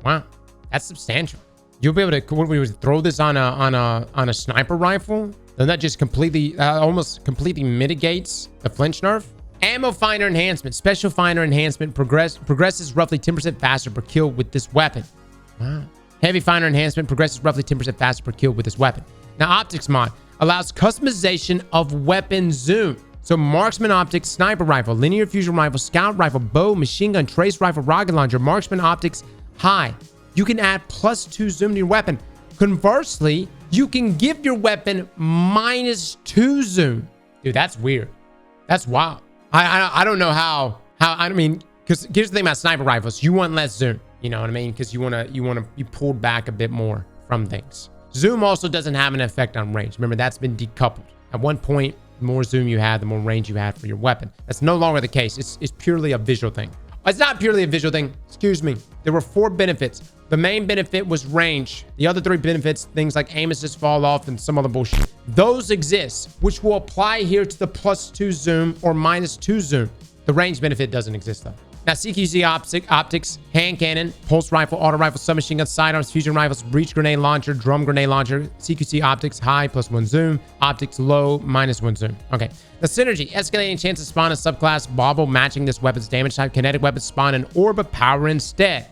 Wow, that's substantial. You'll be able to throw this on a sniper rifle. Then that just completely, almost completely mitigates the flinch nerf. Ammo finder enhancement, special finder enhancement progresses roughly 10% faster per kill with this weapon. Wow. Heavy finder enhancement progresses roughly 10% faster per kill with this weapon. Now, optics mod allows customization of weapon zoom. So marksman optics, sniper rifle, linear fusion rifle, scout rifle, bow, machine gun, trace rifle, rocket launcher, marksman optics high. You can add +2 zoom to your weapon. Conversely, you can give your weapon -2 zoom. Dude, that's weird. That's wild. I don't know how I mean, because here's the thing about sniper rifles, you want less zoom. You know what I mean? Because you want to be pulled back a bit more from things. Zoom also doesn't have an effect on range. Remember, that's been decoupled. At one point, the more zoom you had, the more range you had for your weapon. That's no longer the case. It's purely a visual thing. It's not purely a visual thing. Excuse me. There were 4 benefits. The main benefit was range. The other 3 benefits, things like aim assist, fall off, and some other bullshit, those exist, which will apply here to the +2 zoom or -2 zoom. The range benefit doesn't exist though. Now, CQC optics, hand cannon, pulse rifle, auto rifle, submachine gun, sidearms, fusion rifles, breach grenade launcher, drum grenade launcher, CQC optics high +1 zoom, optics low -1 zoom. Okay. The synergy, escalating chance to spawn a subclass bauble matching this weapon's damage type. Kinetic weapons spawn an orb of power instead.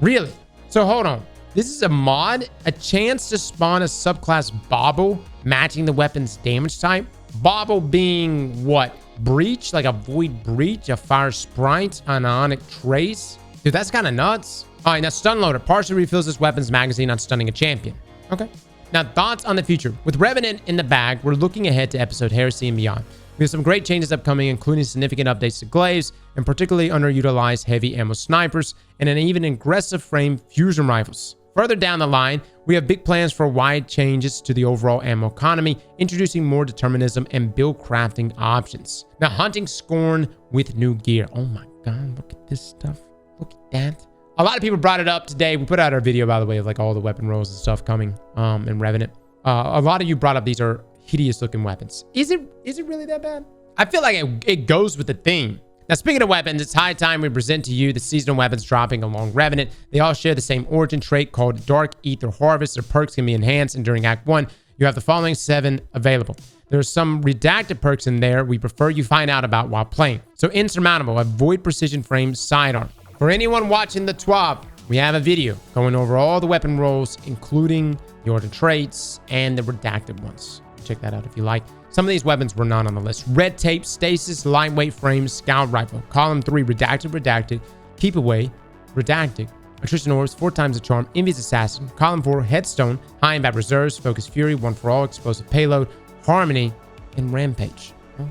Really? So hold on. This is a mod, a chance to spawn a subclass bauble matching the weapon's damage type. Bauble being what? Breach, like a void breach, a fire sprite, an ionic trace. Dude, that's kind of nuts. All right, now stun loader partially refills this weapon's magazine on stunning a champion. Okay. Now, thoughts on the future. With Revenant in the bag, we're looking ahead to episode Heresy and beyond. We have some great changes upcoming, including significant updates to glaives and particularly underutilized heavy ammo snipers and an even aggressive frame fusion rifles. Further down the line, we have big plans for wide changes to the overall ammo economy, introducing more determinism and build crafting options. Now, hunting Scorn with new gear. Oh my God, look at this stuff. Look at that. A lot of people brought it up today. We put out our video, by the way, of like all the weapon rolls and stuff coming in Revenant. A lot of you brought up these are hideous looking weapons. Is it really that bad? I feel like it goes with the theme. Now, speaking of weapons, it's high time we present to you the seasonal weapons dropping along Revenant. They all share the same origin trait called Dark Ether Harvest. Their perks can be enhanced, and during Act 1, you have the following 7 available. There are some redacted perks in there we prefer you find out about while playing. So, Insurmountable, a Void Precision Frame Sidearm. For anyone watching the TWAB, we have a video going over all the weapon rolls, including the origin traits and the redacted ones. Check that out if you like. Some of these weapons were not on the list. Red Tape, Stasis, Lightweight Frame, Scout Rifle. Column 3, Redacted, Keep Away, Redacted. Attrition Orbs, 4 times the Charm, Envious Assassin. Column 4, Headstone, High Impact Reserves, Focus Fury, 1 for All, Explosive Payload, Harmony, and Rampage. Oh,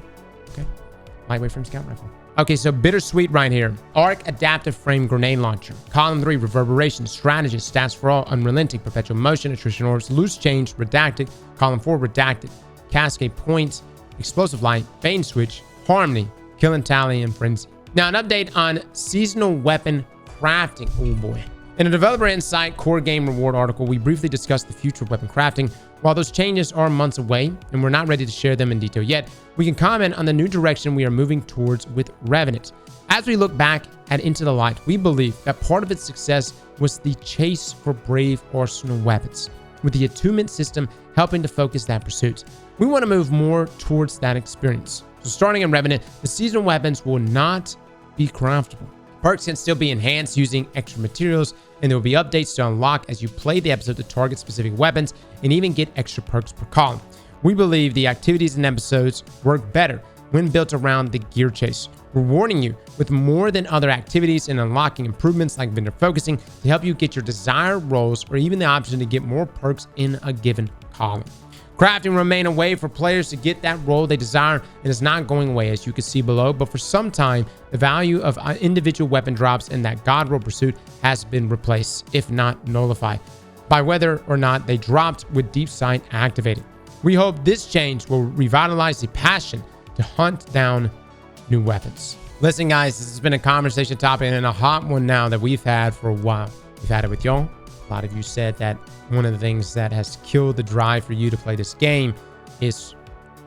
okay. Lightweight Frame, Scout Rifle. Okay, so bittersweet right here. Arc Adaptive Frame Grenade Launcher. Column 3, Reverberation, Strategist, Stats for All, Unrelenting, Perpetual Motion, Attrition Orbs, Loose Change, Redacted. Column 4, Redacted. Cascade Points, Explosive Light, Bane Switch, Harmony, Kill and Tally, and Frenzy. Now, an update on seasonal weapon crafting. Oh boy. In a Developer Insight Core Game Reward article, we briefly discussed the future of weapon crafting. While those changes are months away and we're not ready to share them in detail yet, we can comment on the new direction we are moving towards with Revenant. As we look back at Into the Light, we believe that part of its success was the chase for brave arsenal weapons, with the attunement system helping to focus that pursuit. We want to move more towards that experience. So starting in Revenant, the seasonal weapons will not be craftable. Perks can still be enhanced using extra materials, and there will be updates to unlock as you play the episode to target specific weapons and even get extra perks per column. We believe the activities in episodes work better when built around the gear chase, rewarding you with more than other activities and unlocking improvements like vendor focusing to help you get your desired roles or even the option to get more perks in a given column. Crafting will remain a way for players to get that role they desire and is not going away, as you can see below, but for some time, the value of individual weapon drops in that God role pursuit has been replaced, if not nullified, by whether or not they dropped with Deep Sight activated. We hope this change will revitalize the passion to hunt down new weapons. Listen, guys, this has been a conversation topic and a hot one now that we've had for a while. We've had it with y'all. A lot of you said that one of the things that has killed the drive for you to play this game is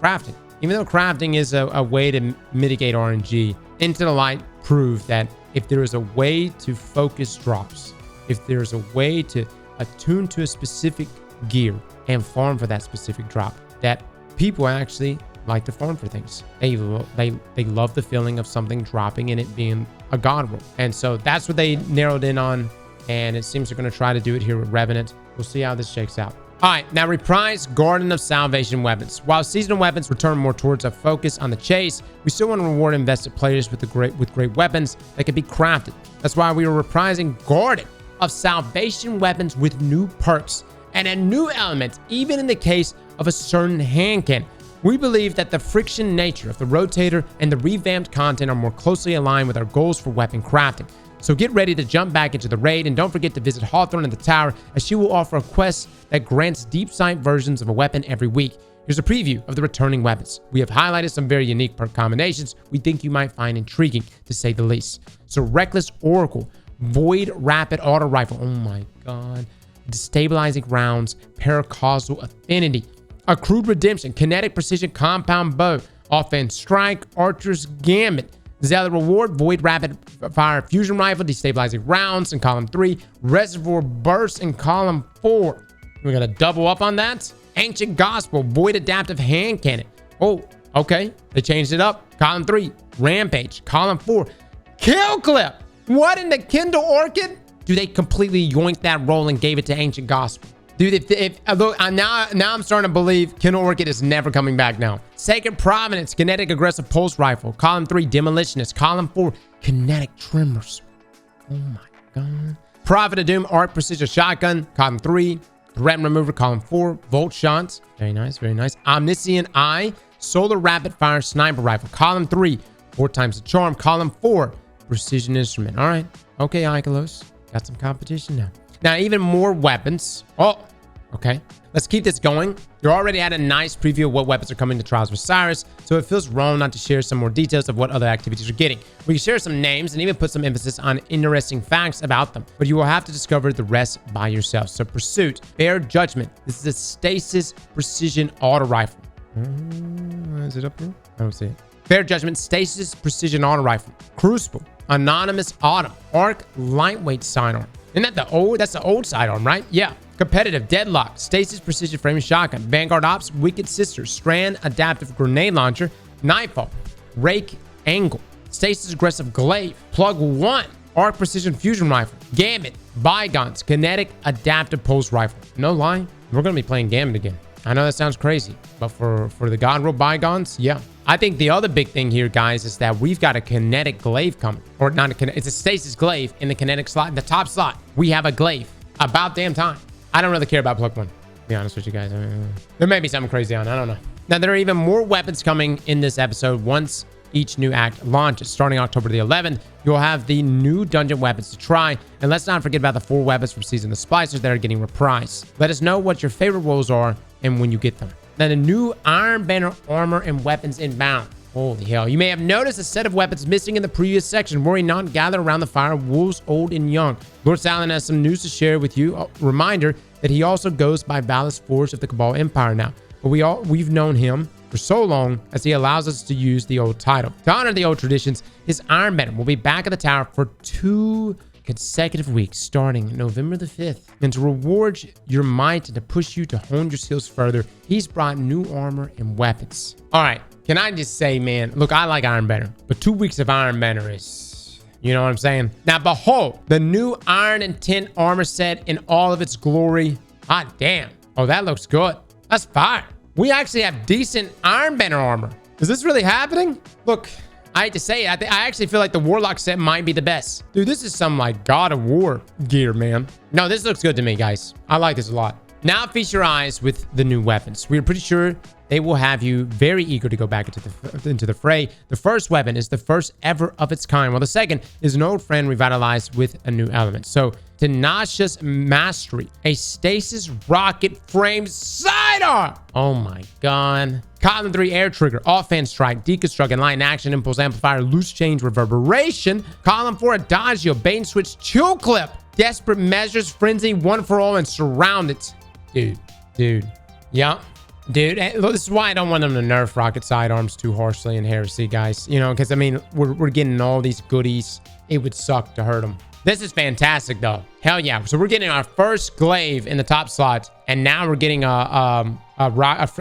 crafting. Even though crafting is a way to mitigate RNG, Into the Light proved that if there is a way to focus drops, if there's a way to attune to a specific gear and farm for that specific drop, that people actually like to farm for things. They love the feeling of something dropping and it being a god roll. And so that's what they narrowed in on. And it seems they're going to try to do it here with Revenant. We'll see how this shakes out. All right, now Reprised Garden of Salvation weapons. While seasonal weapons return more towards a focus on the chase, we still want to reward invested players with great weapons that can be crafted. That's why we are reprising Garden of Salvation weapons with new perks and a new element, even in the case of a certain hand cannon. We believe that the friction nature of the rotator and the revamped content are more closely aligned with our goals for weapon crafting. So get ready to jump back into the raid, and don't forget to visit Hawthorne in the tower, as she will offer a quest that grants deep sight versions of a weapon every week. Here's a preview of the returning weapons. We have highlighted some very unique perk combinations we think you might find intriguing, to say the least. So Reckless Oracle, Void Rapid Auto Rifle, oh my god, Destabilizing Rounds, Paracausal Affinity, Accrued Redemption, Kinetic Precision Compound Bow, Offense Strike, Archer's Gambit, Zealot Reward, Void Rapid Fire Fusion Rifle, Destabilizing Rounds in column 3, Reservoir Burst in column 4. We're gonna double up on that. Ancient Gospel, Void Adaptive Hand Cannon. Oh, okay, they changed it up. Column 3, Rampage. Column 4, Kill Clip. What in the Kindle Orchid? Dude, they completely yoinked that roll and gave it to Ancient Gospel. Dude, look, now I'm starting to believe Kindle Orchid is never coming back now. Sacred Providence, Kinetic Aggressive Pulse Rifle. Column 3, Demolitionist. Column 4, Kinetic Tremors. Oh my god. Prophet of Doom, Arc Precision Shotgun. Column 3, Threat Remover. Column 4, Volt Shots. Very nice, very nice. Omniscient Eye, Solar Rapid Fire Sniper Rifle. Column 3, 4 times the Charm. Column 4, Precision Instrument. All right. Okay, Ikelos. Got some competition now. Now, even more weapons. Oh, okay. Let's keep this going. You already had a nice preview of what weapons are coming to Trials of Osiris, so it feels wrong not to share some more details of what other activities you're getting. We can share some names and even put some emphasis on interesting facts about them, but you will have to discover the rest by yourself. So Pursuit, Fair Judgment. This is a Stasis Precision Auto Rifle. Is it up here? I don't see it. Fair Judgment, Stasis Precision Auto Rifle. Crucible, Anonymous Autumn, Arc Lightweight Sidearm. Isn't that the old? That's the old sidearm, right? Yeah. Competitive, Deadlock, Stasis Precision Framing Shotgun, Vanguard Ops, Wicked Sisters, Strand Adaptive Grenade Launcher, Nightfall, Rake Angle, Stasis Aggressive Glaive, Plug 1, Arc Precision Fusion Rifle, Gambit, Bygones, Kinetic Adaptive Pulse Rifle. No lie, we're going to be playing Gambit again. I know that sounds crazy, but for the God Roll Bygones, yeah. I think the other big thing here, guys, is that we've got a Kinetic Glaive coming. Or not a Kinetic, it's a Stasis Glaive in the Kinetic slot. The top slot, we have a Glaive. About damn time. I don't really care about Plug 1, to be honest with you guys. There may be something crazy on it. I don't know. Now, there are even more weapons coming in this episode once each new act launches. Starting October the 11th, you'll have the new dungeon weapons to try. And let's not forget about the 4 weapons from Season of the Splicers that are getting reprised. Let us know what your favorite roles are and when you get them. Now, the new Iron Banner armor and weapons inbound. Holy hell. You may have noticed a set of weapons missing in the previous section. Worry not, gather around the fire, wolves old and young. Lord Salin has some news to share with you. A reminder that he also goes by Valis Forge of the Cabal Empire now. But we've known him for so long as he allows us to use the old title. To honor the old traditions, his Iron Banner will be back at the tower for 2 consecutive weeks starting November the 5th. And to reward your might and to push you to hone your skills further, he's brought new armor and weapons. All right, can I just say, man, look, I like Iron Banner, but 2 weeks of Iron Banner is, you know what I'm saying? Now, behold, the new Iron and Tin armor set in all of its glory. Hot damn. Oh, that looks good. That's fire. We actually have decent Iron Banner armor. Is this really happening? Look, I hate to say it. I actually feel like the Warlock set might be the best. Dude, this is some like God of War gear, man. No, this looks good to me, guys. I like this a lot. Now feast your eyes with the new weapons. We're pretty sure they will have you very eager to go back into the fray. The first weapon is the first ever of its kind, while the second is an old friend revitalized with a new element. So, Tenacious Mastery, a stasis rocket frame sidearm. Oh my god. Column 3 air trigger, offhand strike, deconstruct, and line action, impulse amplifier, loose change, reverberation. Column 4 adagio, bait and switch, chill clip, desperate measures, frenzy, one for all, and surround it. Dude. Yeah. Dude, this is why I don't want them to nerf rocket sidearms too harshly in Heresy, guys. You know, because, I mean, we're getting all these goodies. It would suck to hurt them. This is fantastic, though. Hell yeah. So we're getting our first glaive in the top slot, and now we're getting a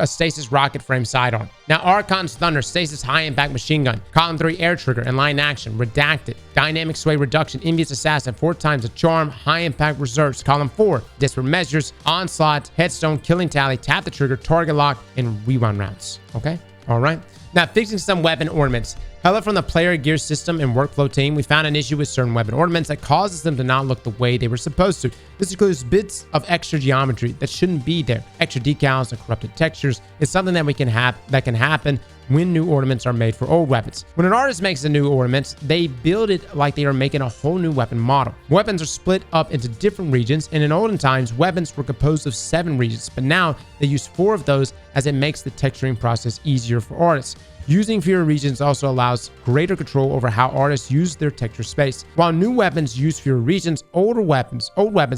stasis rocket frame sidearm. Now, Archon's Thunder, stasis high impact machine gun, column 3 air trigger and line action, redacted, dynamic sway reduction, envious assassin, 4 times a charm, high impact reserves, column 4, desperate measures, onslaught, headstone, killing tally, tap the trigger, target lock, and rewind rounds. Okay, all right. Now, fixing some weapon ornaments. Hello from the player gear system and workflow team. We found an issue with certain weapon ornaments that causes them to not look the way they were supposed to. This includes bits of extra geometry that shouldn't be there. Extra decals and corrupted textures is something that can happen when new ornaments are made for old weapons. When an artist makes a new ornament, they build it like they are making a whole new weapon model. Weapons are split up into different regions, and in olden times, weapons were composed of 7 regions, but now they use 4 of those as it makes the texturing process easier for artists. Using fewer regions also allows greater control over how artists use their texture space. While new weapons use fewer regions, old weapons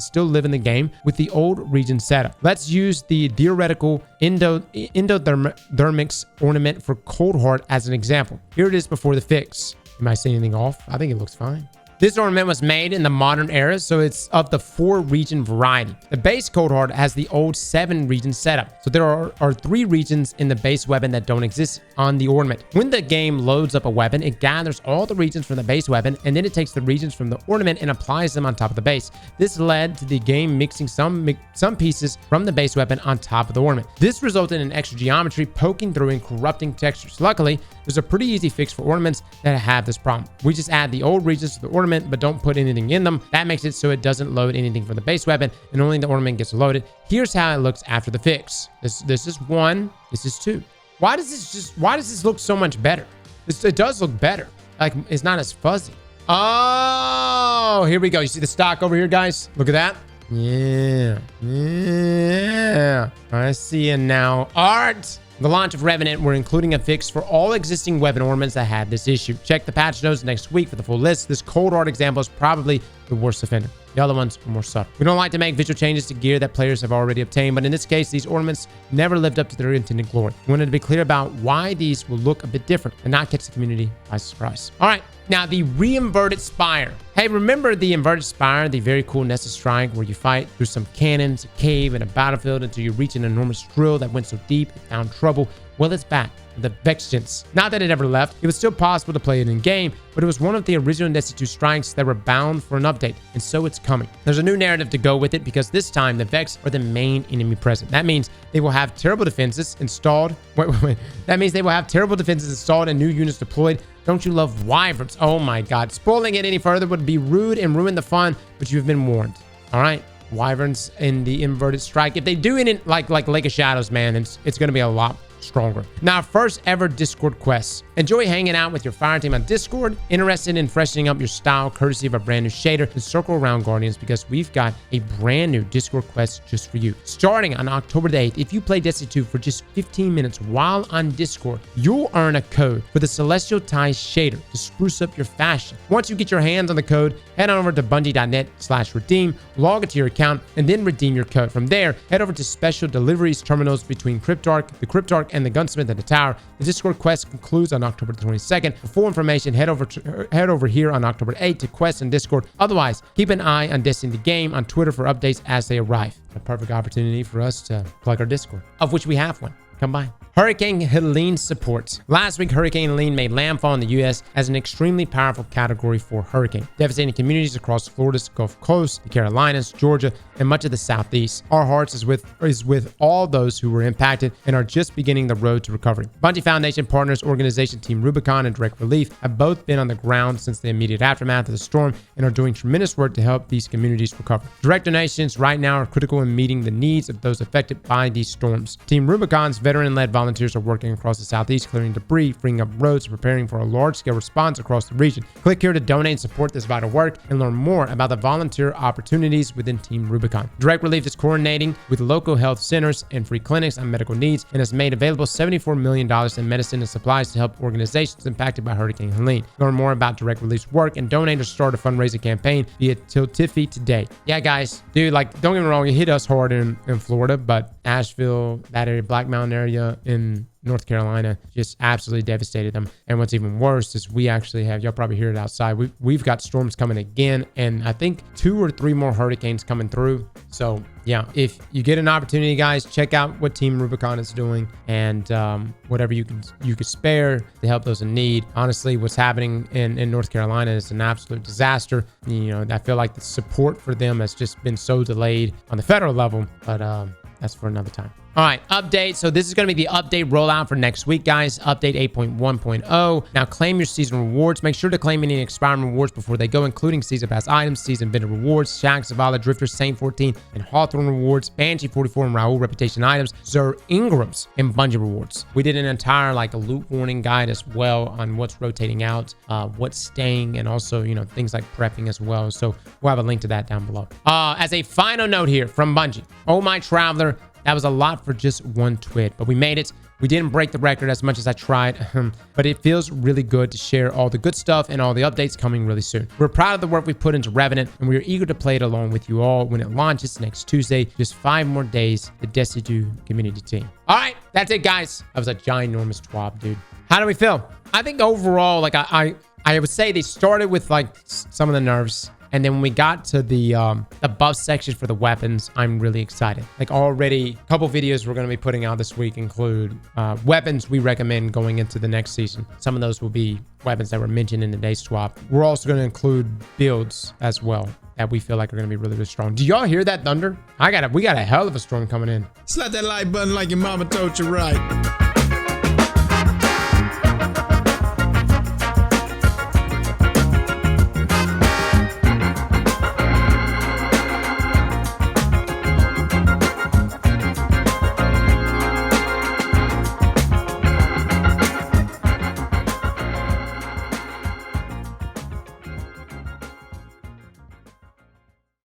still live in the game with the old region setup. Let's use the theoretical Endothermics ornament for Cold Heart as an example. Here it is before the fix. Am I saying anything off? I think it looks fine. This ornament was made in the modern era, so it's of the 4 region variety. The base Cold Heart has the old 7 region setup. So there are 3 regions in the base weapon that don't exist on the ornament. When the game loads up a weapon, it gathers all the regions from the base weapon, and then it takes the regions from the ornament and applies them on top of the base. This led to the game mixing some pieces from the base weapon on top of the ornament. This resulted in extra geometry poking through and corrupting textures. Luckily, there's a pretty easy fix for ornaments that have this problem. We just add the old regions to the ornament, but don't put anything in them. That makes it so it doesn't load anything from the base weapon, and only the ornament gets loaded. Here's how it looks after the fix. This is 1. This is 2. Why does this look so much better? It does look better. Like, it's not as fuzzy. Oh, here we go. You see the stock over here, guys? Look at that. Yeah. I see it now. Art. The launch of Revenant, we're including a fix for all existing weapon ornaments that had this issue. Check the patch notes next week for the full list. This Cold Heart example is probably the worst offender. The other ones are more subtle. We don't like to make visual changes to gear that players have already obtained, but in this case, these ornaments never lived up to their intended glory. We wanted to be clear about why these will look a bit different and not catch the community by surprise. All right, now the Re-Inverted Spire. Hey, remember the Inverted Spire, the very cool Nessus Strike where you fight through some cannons, a cave, and a battlefield until you reach an enormous drill that went so deep it found trouble? Well, it's back. The Vengeance. Not that it ever left. It was still possible to play it in game, but it was one of the original Destiny 2 strikes that were bound for an update, and so it's coming. There's a new narrative to go with it because this time the Vex are the main enemy present. That means they will have terrible defenses installed. Wait. That means they will have terrible defenses installed and new units deployed. Don't you love wyverns? Oh my god. Spoiling it any further would be rude and ruin the fun, but you've been warned. All right. Wyverns in the Inverted Strike. If they do it like Lake of Shadows, man, it's going to be a lot stronger. Now, first ever Discord quests. Enjoy hanging out with your fire team on Discord. Interested in freshening up your style courtesy of a brand new shader? Then circle around, Guardians, because we've got a brand new Discord quest just for you. Starting on October the 8th, if you play Destiny 2 for just 15 minutes while on Discord, you'll earn a code for the Celestial Ties shader to spruce up your fashion. Once you get your hands on the code, head on over to bungie.net/redeem, log into your account, and then redeem your code. From there, head over to special deliveries terminals between Cryptarch, the Cryptarch, and the Gunsmith at the Tower. The Discord quest concludes on October 22nd. For full information, head over here on October 8th to quest and Discord. Otherwise, keep an eye on Destiny the Game on Twitter for updates as they arrive. A perfect opportunity for us to plug our Discord, of which we have one. Come by. Hurricane Helene support. Last week, Hurricane Helene made landfall in the U.S. as an extremely powerful category 4 hurricane, devastating communities across Florida's Gulf Coast, the Carolinas, Georgia, and much of the Southeast. Our hearts is with all those who were impacted and are just beginning the road to recovery. Bungie Foundation partners organization Team Rubicon and Direct Relief have both been on the ground since the immediate aftermath of the storm and are doing tremendous work to help these communities recover. Direct donations right now are critical in meeting the needs of those affected by these storms. Team Rubicon's veteran-led volunteers are working across the Southeast, clearing debris, freeing up roads, and preparing for a large-scale response across the region. Click here to donate and support this vital work and learn more about the volunteer opportunities within Team Rubicon. Direct Relief is coordinating with local health centers and free clinics on medical needs and has made available $74 million in medicine and supplies to help organizations impacted by Hurricane Helene. Learn more about Direct Relief's work and donate or start a fundraising campaign via Tiltifi today. Yeah, guys, dude, like, don't get me wrong, it hit us hard in Florida, but Asheville, that area, Black Mountain area in North Carolina just absolutely devastated them. And what's even worse is we actually have, y'all probably hear it outside, we've got storms coming again, and I think 2 or 3 more hurricanes coming through. So yeah, if you get an opportunity, guys, check out what Team Rubicon is doing and whatever you could spare to help those in need. Honestly, what's happening in North Carolina is an absolute disaster. You know, I feel like the support for them has just been so delayed on the federal level, but that's for another time. All right, update. So this is going to be the update rollout for next week, guys. Update 8.1.0. Now claim your season rewards. Make sure to claim any expiring rewards before they go, including season pass items, season vendor rewards, Shaq, Zavala, Drifter, Saint 14, and Hawthorne rewards, Banshee 44, and Raoul reputation items, Zer Ingrams, and Bungie rewards. We did an entire like a loot warning guide as well on what's rotating out, what's staying, and also, you know, things like prepping as well. So we'll have a link to that down below. As a final note here from Bungie, oh my traveler, that was a lot for just one twit, but we made it. We didn't break the record as much as I tried, but it feels really good to share all the good stuff and all the updates coming really soon. We're proud of the work we put into Revenant, and we are eager to play it along with you all when it launches next Tuesday. Just 5 more days, the Destiny 2 community team. All right, that's it, guys. That was a ginormous TWAB, dude. How do we feel? I think overall, like I would say they started with like some of the nerves. And then when we got to the buff section for the weapons, I'm really excited. Like already, a couple videos we're going to be putting out this week include weapons we recommend going into the next season. Some of those will be weapons that were mentioned in today's swap. We're also going to include builds as well that we feel like are going to be really, really strong. Do y'all hear that thunder? We got a hell of a storm coming in. Slap that like button like your mama told you right.